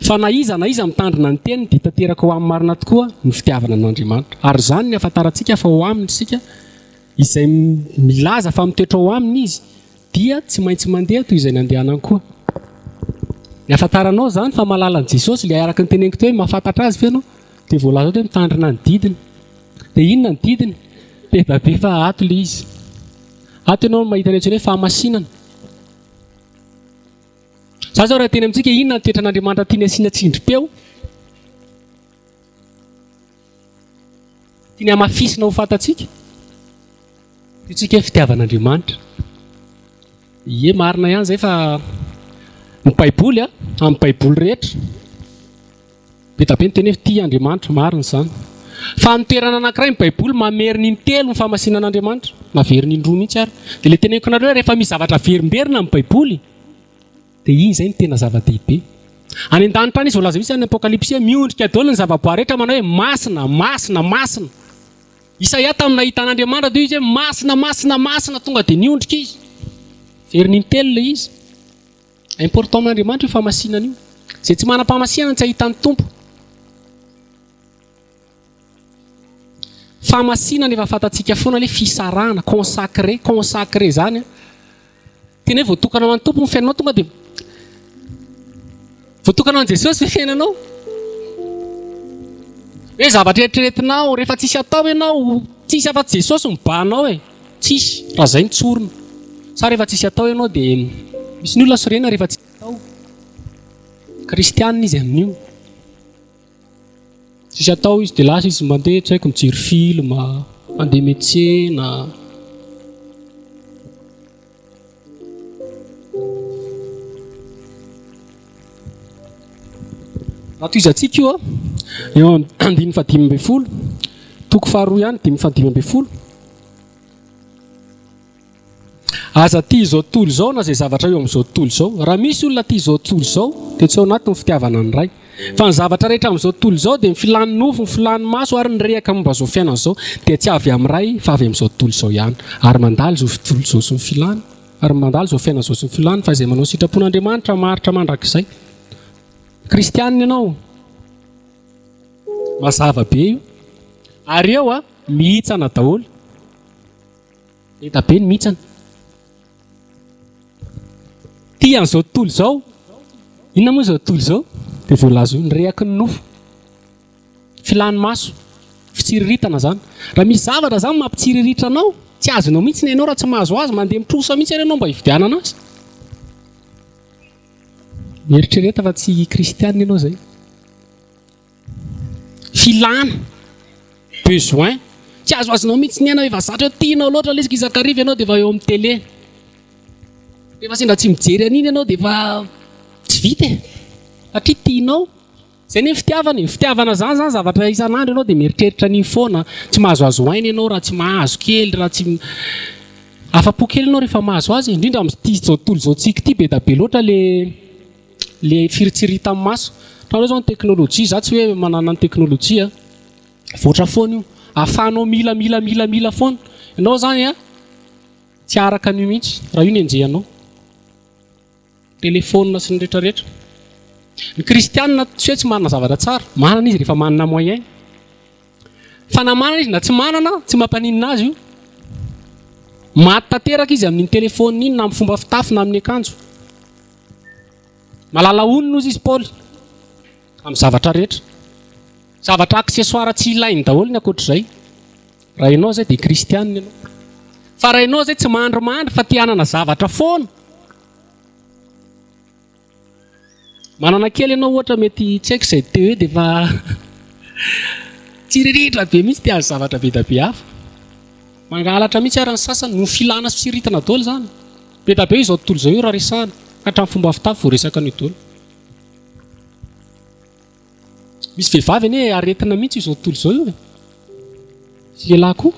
Speaker 1: Fa na iza mitandrina ny teniny dia tanteraka ho amin'ny marina tokoa ny fitiavana an'Andriamanitra. Ary zany ny ahafantarantsika fa ho aminy isika izay milaza fa mitoetra ho aminy izy dia tsy maintsy mandeha toy izay nandehanany koa. Ny ahafantaranao zany fa mahalala an' Jesosy ilay araka ny teneniko teo hoe mahafantatra azy fe ianao dia voalaza hoe mitandrina ny didiny. Dia inona ny didiny? Be fa ato ilay izy. Ato ianao mahita ny hoe fahamasinana. Za zao raha teny amintsika inona ny toetra n'Andriamanitra tiany asiana tsindrim-peo? Tiany hamafisina ho fantatsika. Tsika hoe fitiavan'Andriamanitra. Ie marina ihany zay fa ny Baiboly amin'ny Baiboly rehetra be tabe ny teny hoe tia Andriamanitra marina izany. Fa ny toerana anankiray ny Baiboly mameriny intelo ny fahamasinan'Andriamanitra, maveriny indroa mihitsy ary. Dia ilay teneniko anareo rehefa misy zavatra verimberina amin'ny Baiboly dia iny izay ny tena zava-dehibe. Any an-danitra any izy voalaza mihitsy any Apokalipsy miondrika daholo ny zava-boahary rehetra manao hoe masina, masina, masina. Isaia tamin'ny nahita an'Andriamanitra dia izy hoe masina, masina, masina tonga dia niondrika izy. Veriny intelo ilay izy. Important amin'Andriamanitra io fahamasinana io. Izay tsy manam-pahamasinana tsy ahitany tompo. Fahamasinana efa fantatsika foana ilay fisarahana, consacré zany. Tena hoe voatokana ho an'ny tompo ny fiainanao tonga dia voatokana ho an'i Jesosy ny fiainanao. Hoe zavatra eritreretinao rehefa tsisy atao ianao, tsisy afa-tsy Jesosy mibanao e. Tsisy, raha izay ny tsorona. Sa rehefa tsisy atao ianao dia misy ny olona sorena rehefa tsisy atao. Kristianina izy amin'io. Tsisy atao izy dia lasa izy mandeha tsy haiko mijery film, mandeha miantsena. Raha toy izantsika io eo andininy fahadimy ambin'ny folo, toko faharoa ihany dimy fahadimy ambin'ny folo. Aza tia izao tontolo izao na izay zavatra eo amin'izao tontolo izao. Raha misy olona tia izao tontolo izao dia tsy ao anaty ny fitiavana ny ray. Fa ny zavatra rehetra amin'izao tontolo izao dia ny filany nofo, ny filany maso ary ny rehaka momba izao fiainana izao dia tsy avy amin'ny ray fa avy amin'izao tontolo izao ihany. Ary mandalo izao tontolo izao sy ny filany, ary mandalo izao fiainana izao sy ny filany fa izay manao sitrapon'Andriamanitra maritra mandrakizay. Kristianina ianao. Mazava be io. Ary eo mihitsana daholo. Hita be ny mihitsana. Tia an'izao tontolo izao. Inona moa izao tontolo izao? Dia voalaza io ny rehaky ny nofo. Filany maso. Fitsiriritana zany. Raha misy zavatra zany mampitsiriritra anao, tsy azonao mihitsy ny ianao raha tsy mahazo azy, mandeha mitrosa mihitsy ianao mba hividianana azy. Mieritrereta fa tsy kristianina ianao izay. Filana, besoin, tsy azo azonao mihitsy ny ianao efa zatra hoe tianao loatra ilay izakariva ianao dia efa eo amin'ny télé. Rehefa sendra tsy mijery an'iny ianao dia efa tsy vita e. Satria tianao. Izay ny fitiavana. Fitiavana zany zavatra isan'andro ianao dia mieritreritra an'iny foana. Tsy mahazoazo aina ianao raha tsy mahazo kely, raha tsy afa-po kely ianao rehefa mahazo azy. Indrindra amin'ity izao tontolo izao tsika ity be da be loatra le firitsiritany maso. Tanao zao ny teknôlôjia, za tsy hoe manana ny teknôlôjia, voatra foana io. Ahafahanao mila foana. Ianao zany tsy araka an'io mihitsy raha io ny enjehanao. Telefônina sy ny rehetrarehetra. Ny kristianina tsy hoe tsy manana zavatra tsara, manana izy rehefa manana moyen. Fa na manana izy na tsy manana, tsy mampaninina azy io. Maty tanteraka izy amin'ny telefônina iny na amin'ny fomba fitafy na amin'ny akanjo. Malala onona izy Paul amin'ny zavatra rehetra. Zavatra aksesoara tsy ilainy daholo ny ankoatr'izay. Raha ianao zay dia kristianina ianao. Fa raha ianao zay tsy mandry fa tia hanana zavatra foana. Manana kely ianao ohatra mety tsy haiko izay teo dia efa tsiriritra be mihitsy tia azy zavatra be da be hafa. Mangalatra mihitsy ary ny sasany no filana sy fisiritana daholo zany. Be da be izao tontolo izao io raha resahana. Ka hatramin'ny fomba fitafy vao resaka an'io daholo. Misy vehivavy anie aretina mihitsy izao tontolo izao io. Sy lehilahy koa.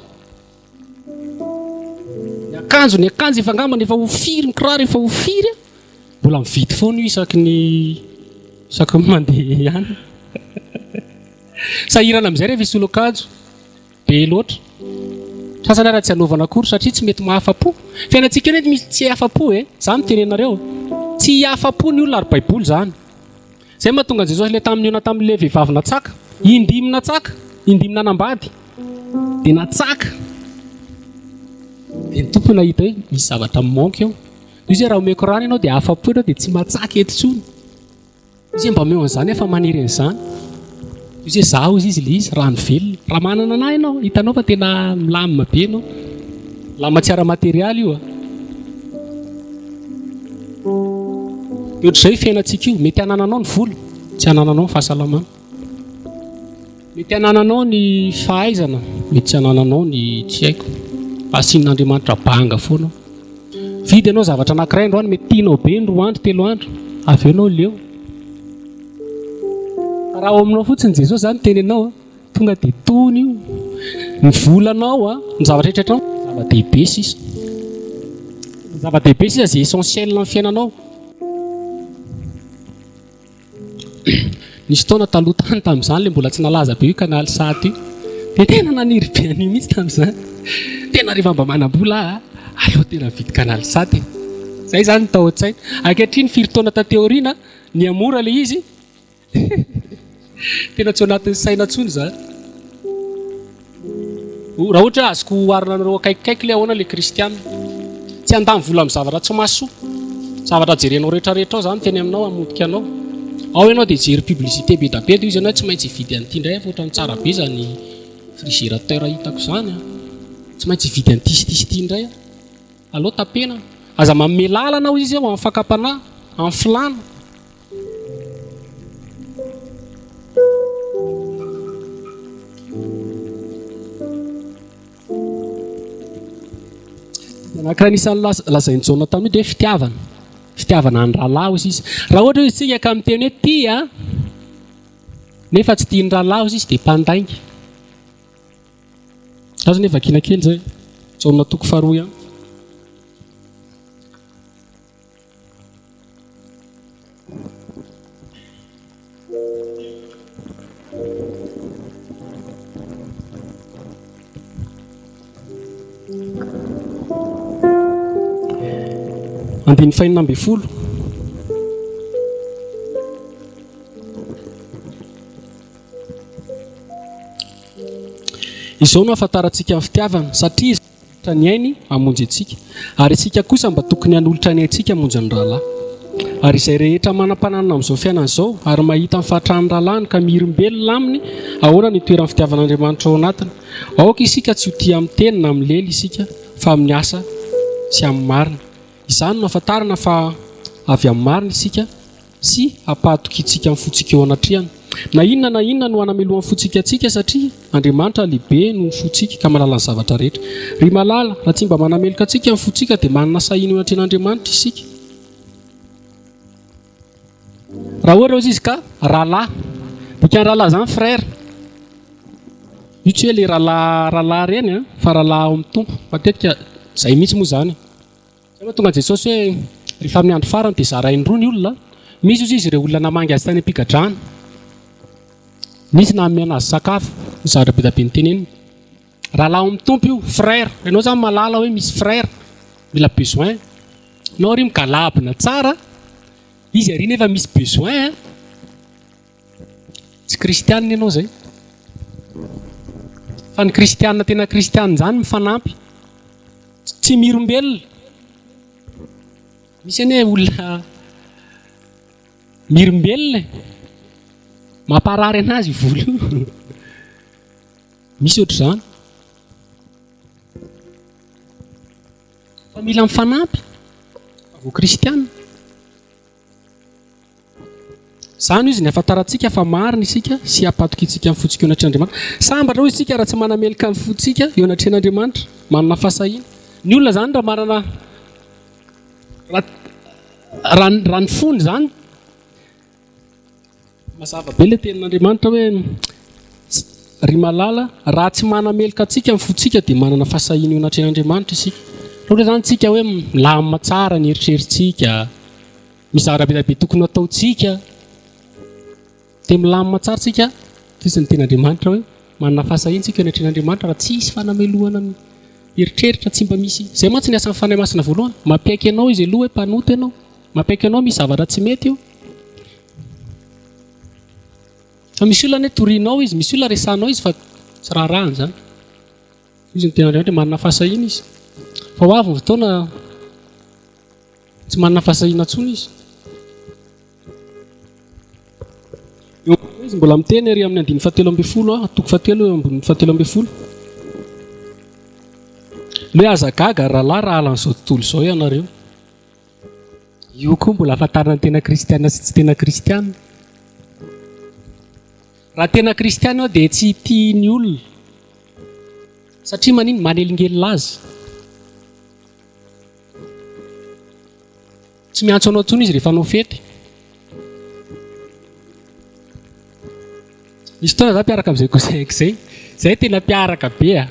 Speaker 1: akanjo efa angambany efa hofiry mikiraro efa hofiry mbola mividy foana io isaky mandeha ihany sahirana amin'izay rehefa isolo akanjo be loatra sasany raha tsy hanaovana akory satria tsy mety mahafa-po fiainantsika eny misy tsy hafa-po za mitenenareo tsy hafa-po ny olona ary baiboly zany zay mahatonga Jesosy le tamin'io tamin'le vehivavy natsaka indimy natsaka indimy nanambady dia natsaka dia ny tompo nahita hoe misy zavatra manky eo izy raha omeko rano ianao dia hafa-po ianao dia tsy matsaka eto intsony izy mba meo an'izany efa maniry an'izany izy zaho izy le izy rano velona raha manana anahy ianao hitanao fa tena milamina be ianao lamatsiara materialy io ohatr'izay fiainantsika io mety hanananao ny volo tsy hanananao ny fahasalamana mety hanananao ny fahaizana mety tsy hanananao ny tsy haiko asin'Andriamanitra banga foana vidy ianao zavatra anankiray androany mety tianao be ny 2 andro 3 andro avy eo ianao leo raha ao aminao fotsiny Jesosy zany tenenao tonga dia tony io ny volanao ny zavatra rehetrarehetra zava-dehibe sisa zava-dehibe sisa zay essentiel amin'ny fiainanao nisy taona taloha tany tamin'izany le mbola tsy nalaza be io kanaly saty io dia tena naniry be an'io mihitsy tamin'izany tena rehefa mba manam-bola aleo tena vidy kanaly saty zay zany tao an-tsaina ankehitriny firy taona tateoriana ny amora le izy tena tsy ao anatin'ny saina ntsony zany raha ohatra azoko oharina anareo akaikikaiky le ahoana le kristiana tsy andamy vola amin'ny zavatra tsy mahasoa zavatra jerenao rehetrarehetra ao zany teny aminao amodika anao ao ianao dia jery publicité be da be dia izy ianao tsy maintsy vidy an'ity indray foatra ny tsara be zany frigérateur hitako zany tsy maintsy vidy an'tisy indray alao tapena aza manome lalanao izy ao amin'ny fakapana amin'ny filana anankiray nisan'ny lazainy jaona tamin'io dia fitiavana ny rahalahy izy raha ohatra izy tsika ka miteny hoe tia nefa tsy tia ny rahalahy izy dia mpandaingy azo nefa vakina kely zay jaona toko faharoa ihany andiny fahinana amby folo izao no ahafantarantsika amin'ny fitiavana satria izy ny ainy hamonjy antsika ary isika kosa mba tokony hanolotra ny antsika hamonjy ny rahalahy ary izay rehetra manam-pananana amin'izao fiainana izao ary mahita ny fahatrany rahalahiny ka mihirimbelona aminy ahoana ny toeran'ny fitiavan'Andriamanitra ao anatiny aoka isika tsy ho tia amin'ny teny na amin'ny lely isika fa amin'ny asa sy amin'ny marina izany no ahafantarana fa avy amin'ny marina isika sy hampahatokintsika amin'ny fotsika eo anatrehana na inona no hanamelohan'ny fotsika atsika satria Andriamanitra lehibe no fotsika ka malala ny zavatra rehetra ry malala raha tsy mba manameloka atsika amin'ny fotsika dia manana sahiny eo anatrehan'Andriamanitra isika raha ohatra ozy izy ka rahalahy dika ny rahalahy zany frère io tsy hoe le rahalahy reny fa rahalahy ao amin'ny tompo matetika zay mihitsy moa zany zay mahatonga Jesosy hoe rehefa amin'ny andro farany dia zarainy roa ny olona misy ozy izy ireo olona namangy azy tany am-pigadrana misy na amiana azy sakafo ny zavatra be da be ny teneniny rahalahy ao amin'ny tompo io frère ianao zany malala hoe misy frère mila besoin nao ry migalabina tsara izy ary nefa misy besoin tsy kristianina ianao zay fa ny kristianina tena kristianina zany mifanampy tsy mihirombelona misy ane olona mihirombelona mamparary anazy volo misy ohatr' zany fa mila mifanampy avo kristianina zany izy ny ahafantarantsika fa marina isika sy hampatokintsika amin'ny fotsika eo anatrehan'Andriamanitra sambatra hoy isika raha tsy manamelika amin'ny fotsika eo anatrehan'Andriamanitra manana fahasahina ny olona zany raha manana raha ny fony zany mazava be le tenin'Andriamanitra hoe ry malala raha tsy manamelika atsika amin'ny fotsika dia manana fahasahina eo anatrehan'Andriamanitra isika ohatra zany tsika hoe milamina tsara ny eritrerittsika, misy zavatra be tokony ataotsika dia milamina tsara tsika fisiny ten'Andriamanitra hoe manana fahasahiana tsika anatrehan'Andriamanitra raha tsisy fanamelohana ny eritreritra tsy mba misy. Izay mantsy ny asan'ny fanahy masina voalohany, mampaiky anao izy aloha hoe mpanoto ianao, mampaiky anao misy zavatra tsy mety io. Fa misy olona hoe torianao izy, misy olona resanao izy fa tsy raharahany zany. Izy ny ten'Andriamanitra manana fahasahiana izy. Fa ho avy ny fotoana tsy manana fahasahiana intsony izy. Izy mbola miteny ery amin'ny 7:7 toko 7:7. Hoe aza gaga rahalahy raha halan'izao tontolo izao ianareo. Io koa mbola ahafantarana ny tena kristiana sy tsy tena kristiana. Raha tena kristiana dia tsy tiany olona satria manino manelingelina azy. Tsy miantso anao intsony izy rehefa anao fety. Misy fotoana za mpiaraka amin'izay cousin izay, izay tena mpiaraka be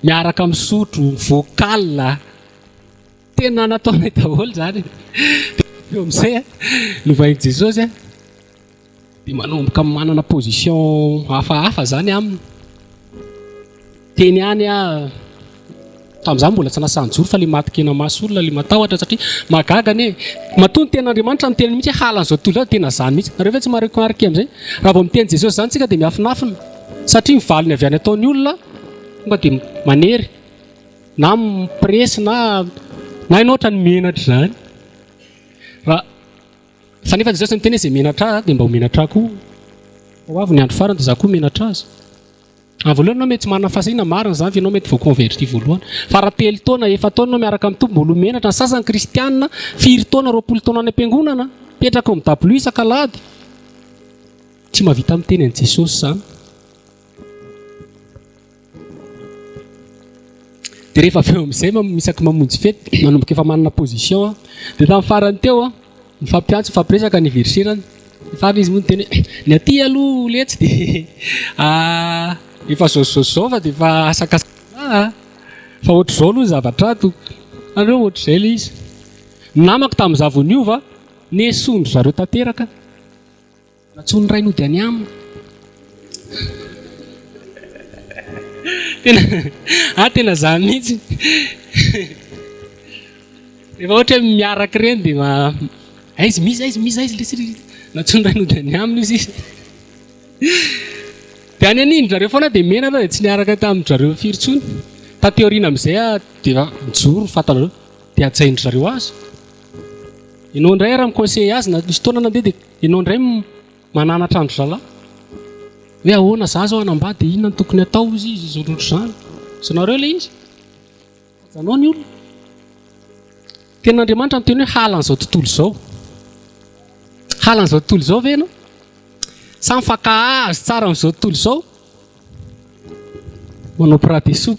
Speaker 1: miaraka misotro, vocal, tena nataonay daholo zany. Eo amin'izay novahin'i Jesosy dia manomboka manana position hafahafa zany aminy. Teny ihany tamin'izany mbola tsy nasanjoro fa le matikena maso olona le matahotra satria mahagaga anie. Matoa ny ten'Andriamanitra ny teny mihitsy halan'izao tontolo izao tena zany mihitsy. Nareo ve tsy mariky amin'izay? Raha vao miteny Jesosy zany tsika dia miafinafina satria mivaliny avy any ataony olona tonga dia manery na mipresy na hainao ohatra ny menatra zany. Raha fa nefa Jesosy miteny izay menatra azy dia mba ho menatra koa. Ho avy ny andro farany dia za koa menatra azy. Voalohany anao mety tsy manana fahasahiana marina zany, ianao mety vao converti voalohany. Fa raha 3 taona 4 taona anao miaraka amin'ny Tompo mbola menatra, ny sasany kristianina 4 taona 20 taona any am-piangonana, petraka ao midablo isak'alahady. Tsy mahavita miteny an'i Jesosy zany. Dia rehefa avy eo amin'izay misaky mamonjy fety, manomboka efa manana position. Dia tamin'ny farany teo mifampiantso, mifampiresaka ny verserany. Farany izy moa miteny ny aty aloha letsy dia efa zao fa dia efa asakasaka fa ohatr'izao aloha zavatra ato. Andreo ohatr'izay ilay izy. Namako tamin'iza vao niova nesondro zareo tanteraka. Natsony ray nody any aminy. Tena zany mihitsy. Rehefa ohatra hoe miaraka ireny dia aizy misy natsony ray nody any aminy izy. Dia any anindry zareo foana dia mena dia tsy niaraka tamin'ny zareo firy-tsony. Tateoriana amin'izay dia mijoro fantanareo dia atsaindry zareo azy. Ianao indray raha mi-conseil azy na misy taona nandeha dia ianao indray mananatra andro zalahy. Hoe ahoana za zao hanambady dia inona ny tokony atao izy zao loatra zany. Sanareo ilay izy. Zanao ny olona. Ten'Andriamanitra ny teny hoe halan'izao tontolo izao. Halan'izao tontolo izao ve ianao? Sa mifakahazo tsara amin'izao tontolo izao? Manao piradeso.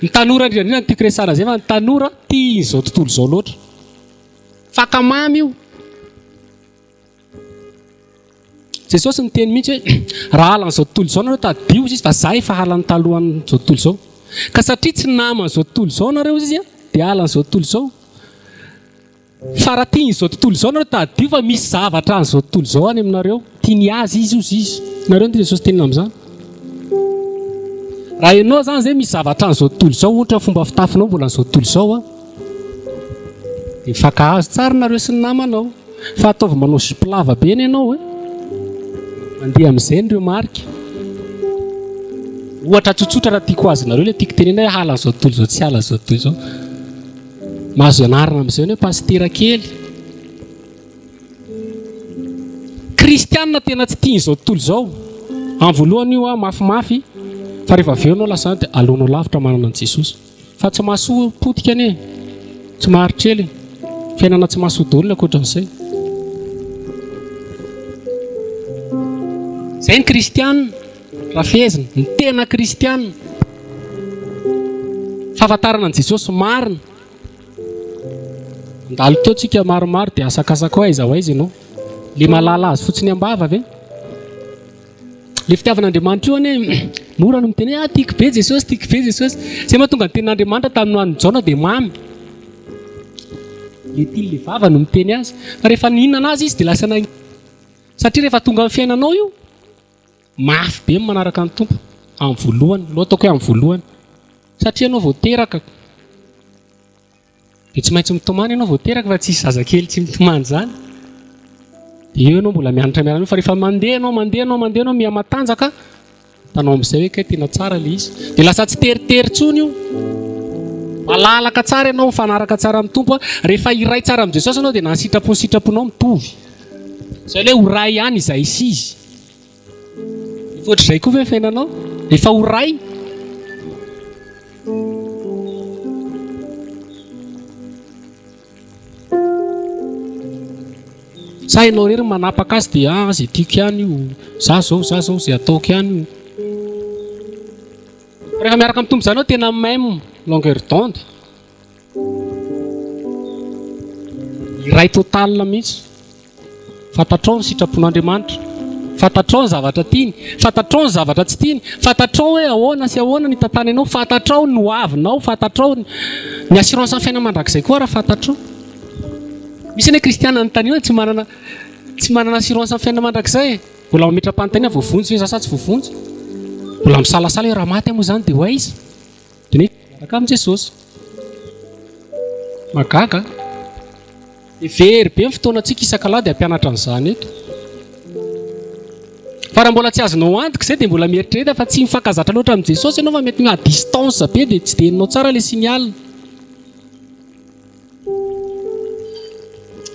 Speaker 1: Ny tanora indrindra ny tiako resana izay fa ny tanora tia izao tontolo izao loatra. Fakamamy io. Jesosy ny teny mihitsy hoe raha halan'izao tontolo izao nareo tadio izy fa za efa halan'ny talohan'izao tontolo izao. Ka satria tsy naman'izao tontolo izao nareo izy dia halan'izao tontolo izao. Fa raha tian'izao tontolo izao nareo tadio fa misy zavatra an'izao tontolo izao any aminareo. Tiany azy izy. Nareo ny Jesosy tenina amin'izany. Raha ianao zany izay misy zavatra an'izao tontolo izao, ohatra fomba fitafinao mbola an'izao tontolo izao dia mifakahazo tsara nareo sy ny namanao. Fa ataovy manao zipo lava be ianao mandeha amin'izay ireo marika. Ohatra tsotsotra raha tiako azy nareo ilay tiako tenena hoe halan'izao tontolo izao tsy halan'izao tontolo izao. Mahazo ianarana amin'izay hoe pastera kely. Kristianina tena tsy tian'izao tontolo izao. Amin'ny voalohany io mafimafy. Fa rehefa avy eo anao lasa dia aleonao lavitra manana an'i Jesosy. Fa tsy mahasoa potika anie. Tsy maharitrely. Fiainana tsy mahasoa daholo ankoatran'izay. Izay ny kristianina. Raha fehezina. Ny tena kristianina. Fahafantarana an'i Jesosy marina. Andalo teo tsika maromaro dia asakasaka ho aiza ho aiza ianao. Le mahalala azy fotsiny ambava ve? le fitiavan'Andriamanitra io ane mora no miteny tiako be Jesosy tiako be Jesosy zay mahatonga ny tenin'Andriamanitra tamin'ny andro Jaona dia mamy le tily le vava no miteny azy fa rehefa nihinana azy izy dia lasa na satria rehefa tonga amin'ny fiainanao io mafy be manaraka ny tompo amin'ny voalohany loha ataoko hoe amin'ny voalohany satria anao voateraka dia tsy maintsy mitomany ianao voateraka fa tsisy zazakely tsy mitomany zany dia eo ianao mbola mianatra miarana fa rehefa mandeha anao miha-matanjaka tanao amin'izay hoe kay tena tsara le izy dia lasa tsy teritery tsony io malalaka tsara ianao mifanaraka tsara amin'ny tompo rehefa iray tsara amin'ny Jesosy anao dia na ny sitraponao mitovy zay hoe horay ihany izay isy izy ohatr'izay koa ve fiainanao rehefa horay sa ianao rery manapaka azy dia zay tiako ihany io za zao zay ataoko ihany io rehefa miaraka amin'ny tompo zany ao tena même longueur d'onde iray total mihitsy fantatrao ny sitrapon'Andriamanitra fantatrao ny zavatra tiany fantatrao ny zavatra tsy tiany fantatrao hoe ahoana sy ahoana ny tantany anao fantatrao ny hoavinao fantatrao ny assurance amin'ny fiainana mandrakizay koa raha fantatrao misy ny kristiana ny tany io tsy manana assurance amin'ny fiainana mandrakizay mbola mametra-panontaniana voavonjy ve sa tsy voavonjy mbola misalasala hoe raha maty moa zany dia ho aiza dia miaraka amin'ny Jesosy magaga dia very be ny fotoanantsika isan-kalady hampianatra an'izany eto fa raha mbola tsy azonao antoka izay dia mbola mieritrereta fa tsy mifankazatra loatra amin'ny Jesosy ianao fa mety à distance be dia tsy dia hainao tsara ilay signal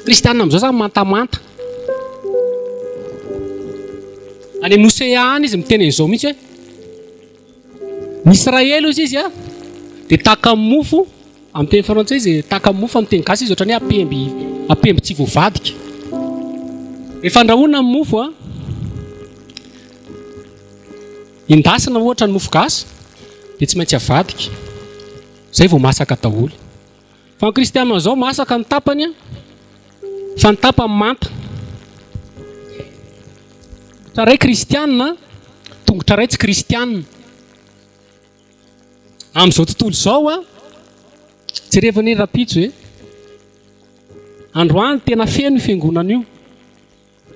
Speaker 1: kristianina amin'izao zany mantamanta any amin'ny Osea any izy miteny an'izao mihitsy hoe ny Israely izy dia taka amin'ny mofo amin'ny teny frantsay izy taka amin'ny mofo amin'ny teny gasy izy ohatrany apemby tsy voavadika rehefa andrahoana amin'ny mofo indasina ohatra ny mofo gasy dia tsy maintsy avadika zay vao masaka daholo fa ny kristianina zao masaka ny tapany fa ny tapany manta traray kristianina tongotra ray tsy kristianina amin'izao tontolo izao jerevany rapitso hoe androany tena feno io fiangonana io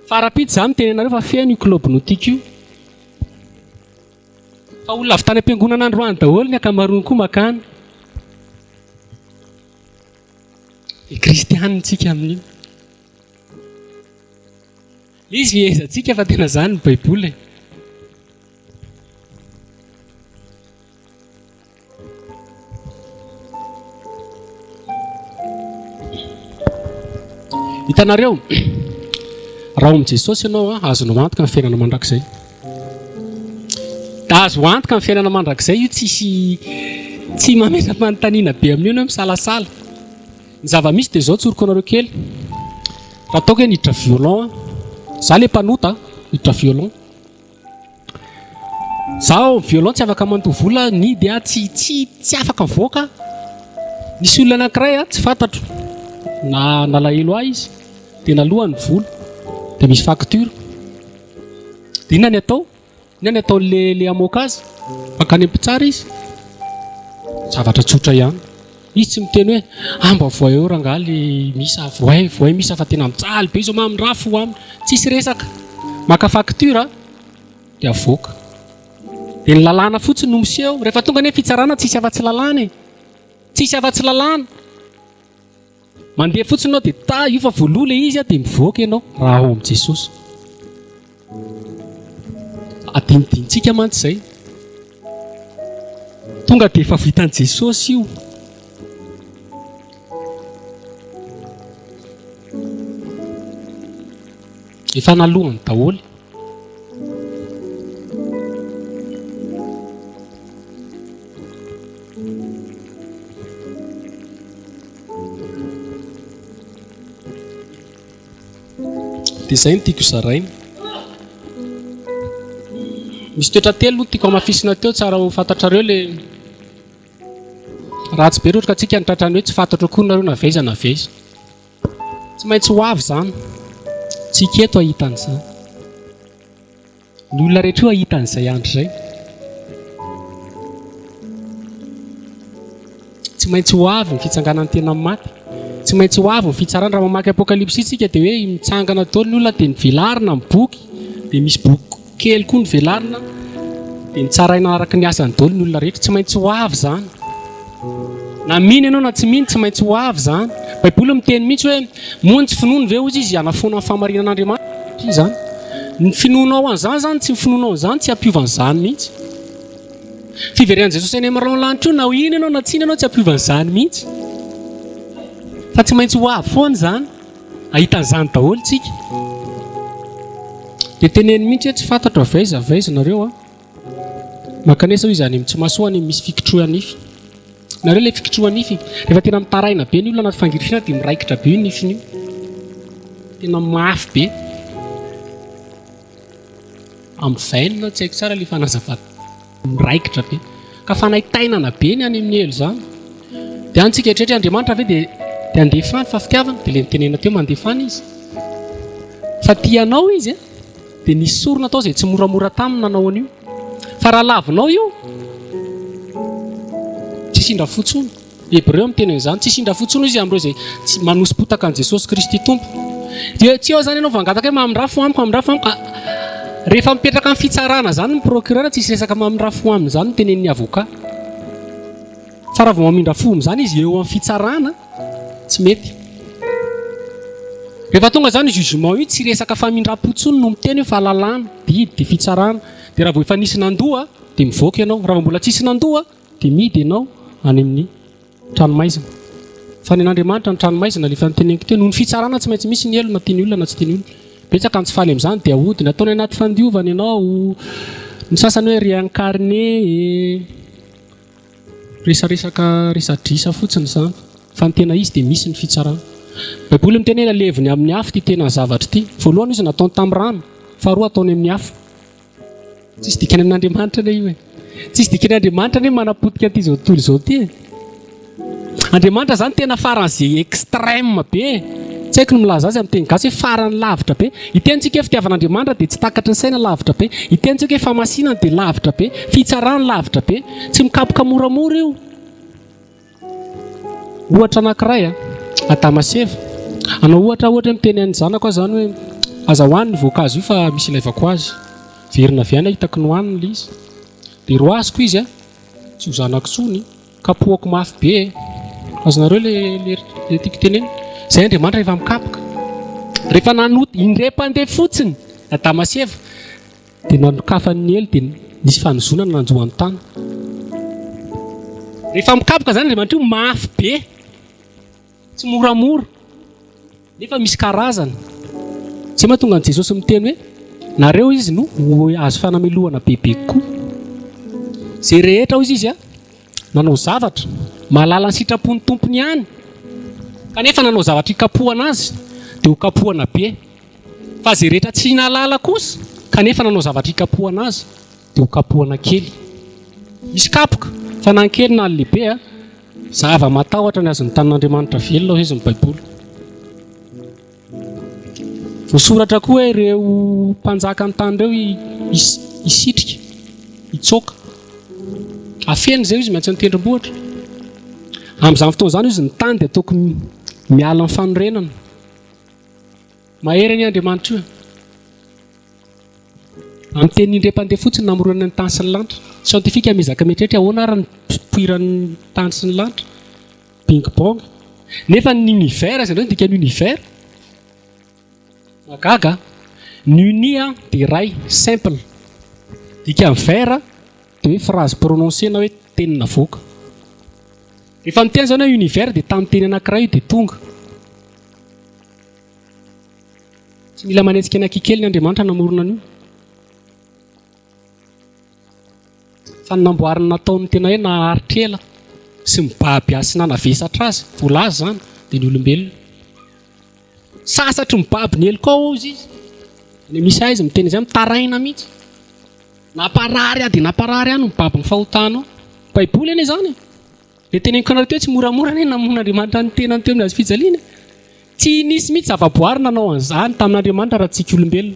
Speaker 1: fa rapitso zany tenenareo fa feno io club nautique io fa olona avy tany am-piangonana androany daholo ny akamarony koa makany dia kristianintsika amin'io izy viezantsika fa tena zany ny baiboly hitanareo raha amin'ny Jesosy ianao azonao antoka amin'ny fiainana mandrakizay da azo antoka amin'ny fiainana mandrakizay io tsy mametra-panontaniana be amin'io no misalasala ny zava-misy dia izao tsoroko anareo kely raha ataoko hoe niditra violon za le mpanota niditra violon zaho violon tsy afaka mandovola nidy tsy afaka mivoaka nisy olona anankiray tsy fantatro na nalahelo ahy izy dia nalohany volo dia misy facture dia inona ny atao le amoaka azy mankany am-pitsara izy zavatra tsotra ihany izy tsy miteny hoe amba voay eo rangaly misa voay misa fa tena mijaly be izy mamy rafo aminy tsisy resaka maka facture dia avoaka dia ny lalàna fotsiny no miseho rehefa tonga ny fitsarana tsisy afa-tsy lalàna tsisy afa-tsy lalàna mandeha fotsiny anao dia io fa voaloha le izy dia mivoaka ianao raha ao amin'i Jesosy adinidinitsika mantsy izay tonga dia efa vitan'i Jesosy io efa nalohany daholo dia izay no tiako zaraina misy toetra telo no tiako amafisina teo tsara ho fantatrareo le ratsy be roatra ka tsika nitratrany hoe tsy fantatra koa nareo navaiza tsy maintsy ho avy zany tsika eto ahitan'izany Ny olona rehetra ahita an'izay andro izay. Tsy maintsy ho avy ny fitsanganan'ny tena maty. Tsy maintsy ho avy ny fitsarana. Raha mamaky apokalipsy isika dia hoe mitsangana daholo ny olona dia nivelarina amin'ny boky, dia misy boky kely koa nivelarina dia nitsaraina araka ny asany daholo ny olona rehetra. Tsy maintsy ho avy izany. Na mino ianao na tsy mino, tsy maintsy ho avy izany. Baiboly miteny mihitsy hoe moa tsy finoana ve hozy izy hanafoana ny famarinan'Andriamanitra izany. Ny finoanao an'izany zany tsy finoanao an'izany tsy ampiovan'izany mihitsy. Fiverenan'i Jesosy eny amin'ny lanitra io na ino ianao na tsy ino ianao tsy ampiovan'izany mihitsy. Fa tsy maintsy ho avy foana izany. Ahitan'izany daholo tsika. Dia teneny mihitsy hoe tsy fantatra avaiza nareo makanesa hoy izany tsy masoany misy fikitroa nify. Nareo ilay fikitroa nify rehefa tena mitaraina be ny olona anaty fangirisiana dia miraikitra be io nifiny io. Tena mafy be. Amin'ny vainina tsy haiko tsara ilay fanazavana. Miraikitra be. Ka fanaitainana be ny any amin'ny elo izany. Dia antsika eritreretra Andriamanitra ve dia andefany fa fitiavana dia ilay nitenena teo mandefany izy. Fa tianao izy dia nisy sorona tao izay tsy moramora taminy nanao an'io. Fa raha lavinao io tsy sindra fotsony. Hebreo miteny izany tsy sindra fotsony izy amin'ireo izay tsy manosim-potaka an'i Jesosy Kristy Tompo. Dia tsy eo izany ianao vangataka hoe mamindrafo amiko. Rehefa mipetraka amin'ny fitsarana izany ny procureur tsy hisy resaka mamindrafo aminy izany no tenen'ny avocat. Fa raha vao mamindrafo amin'izany izy eo amin'ny fitsarana tsy mety. Rehefa tonga izany jugement io tsy resaka famindram-potsony no miteny hoe fahalalana, didy dia fitsarana. Dia raha vao efa nisy nandoa dia mivoaka ianao. Raha vao mbola tsisy nandoa dia midy ianao any amin'ny tranomaizina. Fa ny an'Andriamanitra ny tranomaizina ilay fanteneniko teo noho ny fitsarana tsy maintsy misy ny elo na tiany olona na tsy tiany olona. Betsaka ny tsy faly amin'izany dia ahodina ataony anaty fandiovana ianao. Ny sasany hoe réincarné resaresaka resadrisa fotsiny izany. Fa ny tena izy dia misy ny fitsarana. Baiboly miteny hoe leviny amin'ny afo ty tena zavatra ty. Voalohany izy nataony tamin'ny rano, faharoa ataony amin'ny afo. Tsisy dikany amin'Andriamanitra ilay io e. Tsisy dikany Andriamanitra ne manapotika an'ity izao tontolo izao ty e. Andriamanitra zany tena faran'izay extrême be. Tsy haiko ny milaza azy amin'ny teny gasy hoe farany lavitra be. Itentsika hoe fitiavan'Andriamanitra dia tsy takatry ny saina lavitra be. Itentsika hoe famasinana dia lavitra be. Fitsarana lavitra be. Tsy mikapoka moramora io. Ohatra anankiray Adamaseva. Anao ohatra miteny any zanako zany hoe azahoany ny voankazo io fa misy ilaivako azy. Verina viana hitako ny hoaniny ilay izy. Dia roasiko izy tsy ho zanako tsony. Kapohako mafy be. Azonareo le tiako teneny. Izay Andriamanitra rehefa mikapoka. Rehefa nanoty indray-pandeha fotsiny Adamaseva dia nanokafany ny elo dia nisy fanozonana nanjoany tany. Rehefa mikapoka zany Andriamanitra io mafy be. Tsy moramora. Nefa misy karazany. Tsy mahatonga an'i Jesosy miteny hoe nareo izy no azo fanamelohana bebe koa. Izay rehetra hozy izy nanao zavatra mahalala ny sitrapon'ny tompony ihany. Kanefa nanao zavatra hikapohana azy dia ho kapohana be. Fa izay rehetra tsy nahalala kosa kanefa nanao zavatra hikapohana azy dia ho kapohana kely. Misy kapoka fa na ny kely na ny lehibe zava-matahotra ny azon'ny tanin'Andriamanitra velona izy ny Baiboly. Voasoratra koa hoe ireo mpanjaka ny tany ireo hisitrika, hitsoaka. Afeny izay izy maintsy ny tendrombohitra. Amin'izany fotoana izany izy ny tany dia ataoko miala amin'ny fanorenana. Mahery ny Andriamanitra io. Amin'ny teny indray-pandeha fotsiny namorona ny tany sy ny lanitra. Siantifika mizaka mieritreritra ahoana ary ny poiran'ny tany sy ny lanitra. Ping pong. Nefa ny univers izay ndika ny univers. Magaga. Ny uni dia iray simple. Dika ny vera dia hoe phrase prononcée na hoe teny navoaka. Rehefa miteny izany hoe univers dia tamin'ny teny anankiray dia tonga. Tsy mila manetsika ny akikely ny Andriamanitra namorona an'io. Fa ny namboariny nataony tena hoe naharitrela sy mibaby azy sy nanavesatra azy. Voalaza zany dia ny olombelona. Sasatry mibaby ny elokao izy. Ny misy aiza miteny izay mitaraina mihitsy. Naparary dia naparary any mibaby ny fahotanao. Baiboly anie izany. Dia teneniko anareo teo tsy moramora anie namoron'Andriamanitra ny tenany teo amin'ny azy fijaliana. Tsy nisy mihitsy zavaboary nanao an'izany tamin'Andriamanitra raha tsika olombelona.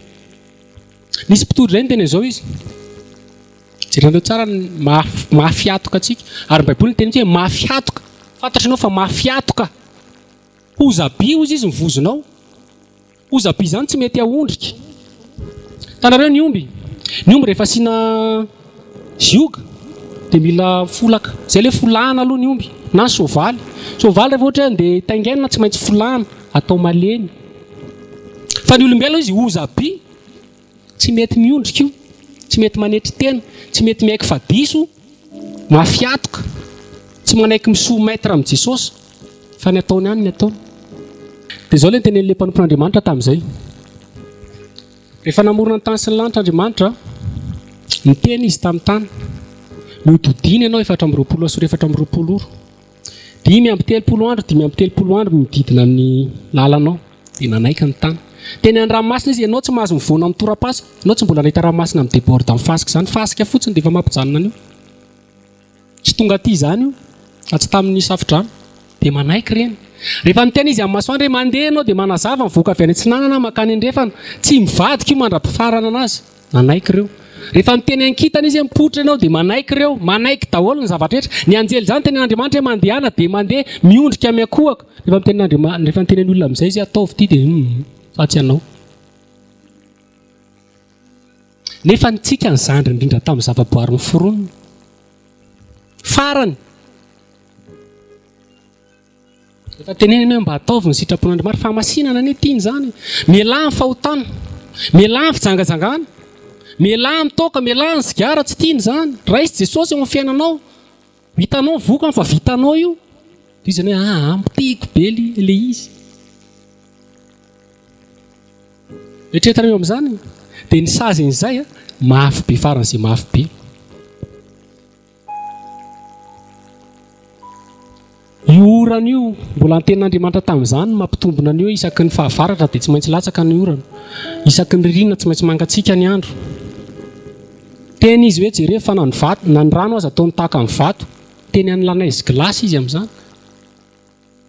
Speaker 1: Nisy mpitodry zay ny teny izao izy. Jerendreo tsara ny mafiatoka atsika. Ary ny Baiboly ny teny hoe mafiatoka. Fantatranao fa mafiatoka. Ozaby ozy izy mivozonao. Ozaby zany tsy mety ahondrika. Tanareo ny omby. Ny omby rehefa asiana zioga dia mila folaka. Zay le folahana aloha ny omby. Na ny soavaly. Soavaly rehefa ohatra handeha taingenina tsy maintsy folahana. Atao malemy. Fa ny olombelona izy ozaby. Tsy mety miondrika io. Tsy mety manetry tena. Tsy mety maiky fadiso. Mafiatoka. Tsy manaiky misoumettre amin'ny Jesosy. Fa ny ataony ihany ny ataony. Dia zao le tenen'ilay mpanompon'Andriamanitra tamin'izay. Rehefa namorona ny tany sy ny lanitra Andriamanitra, niteny izy tamin'ny tany. Nodidiny ianao 420 sy 420 ora. 5:30 andro, 5:30 andro mididina amin'ny lalanao. Dia nanaiky ny tany. Teny any ranomasina izy, ianao tsy mahazo mivoana amin'ny tora-pasika. Ianao tsy mbola nahita ranomasina amin'ny déborde amin'ny fasika zany. Fasika fotsiny dia efa mampijanona an'io. Tsy tonga aty zany io. Tsy tamin'ny safidrano. Dia manaiky ireny. Rehefa miteny izy amin'ny masoandro mandeha ianao dia manazava mivoaka avy any antsinanana makany andrefana. Tsy mivadika io mandra-pifarana anazy. Manaiky ireo. Rehefa miteny ankitana izy mipoitra ianao dia manaiky ireo. Manaiky daholo ny zavatra rehetra. Ny anjely zany teny Andriamanitra hoe mandehana dia mandeha miondrika miakohaka. Rehefa miteny Andriamanitra, rehefa miteny olona amin'izay izy ataovy ity dia fatsy anao. Nefa nitsika ny zandry indrindra tamin'ny zavaboary noforonina. Farany. Rehefa tenenina hoe mba ataovy ny sitrapon'Andriamanitra, famasinana anie tiany zany. Mialà ny fahotana. Mialà ny fijangajangana. Mialà ny toka, mialà ny sigara, tsy tiany zany. Raisy Jesosy eo amin'ny fiainanao. Vitanao voka fa vitanao io. Dia izy hoe ampitiko be le izy. Eritreretanao amin'izany. Dia ny sazin'izay mafy be faran'izay mafy be. Io orana io mbola anten'Andriamanitra tamin'izany mampitombona an'io isaky ny fahavaratra dia tsy maintsy latsaka ny orana. Isaky ny ririnina tsy maintsy mangatsiaka ny andro. Teny izy hoe jereo fa na ny rano aza ataony tahaka amin'ny vato. Teny any lanaise glasy izy amin'izany.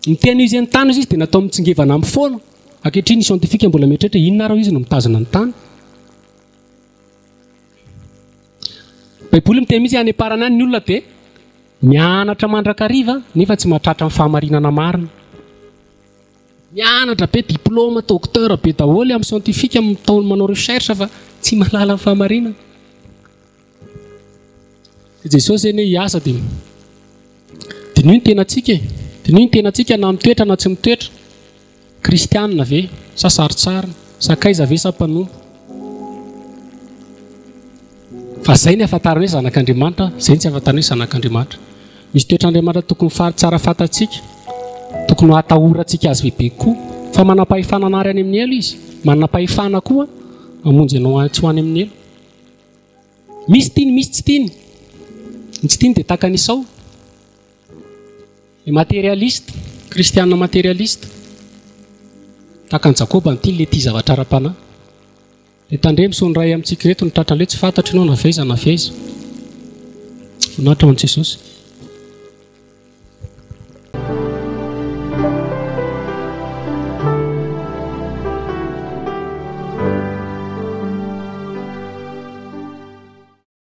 Speaker 1: Ny teny izy ny tany izy dia natao mitsingevana amin'ny foana. Ankehitriny ny siantifika mbola mieritreritra inona ary izy no mitazona ny tany. Baiboly miteny mihitsy any am-parany any ny olona dia mianatra mandrakariva nefa tsy mahatratra ny fahamarinana marina. Mianatra be diplôma, docteur be daholo amin'ny siantifika manao recherche fa tsy mahalala ny fahamarinana. Jesosy zany hiasa dia noho ny tenantsika e. Dia noho ny tenantsika na mitoetra na tsy mitoetra. Kristianina ve sa sarotsarina, sakaiza ve sa mpanompo. Fa zay ny ahafantarana hoe zanak'Andriamanitra, zay ny tsy ahafantarana hoe zanak'Andriamanitra. Misy toetr'Andriamanitra tokony tsara fantatsika, tokony hatahorantsika azy bebe koa. Fa manam-pahefana anary any amin'ny elo izy, manam-pahefana koa mamonjy ianao tsy ho any amin'ny elo. Misy tiany, misy tsy tiany. Ny tsy tiany dia tahaka ny Esau. Materialiste, kristianina materialiste. Tahaka ny Jakoba ny tiany le tia zavatra ara-panahy. Dia tandre misony ray amintsika reto ny tratran'ilay tsy fantatry ianao na faiza na faiza. Voninahitra ho an'i Jesosy.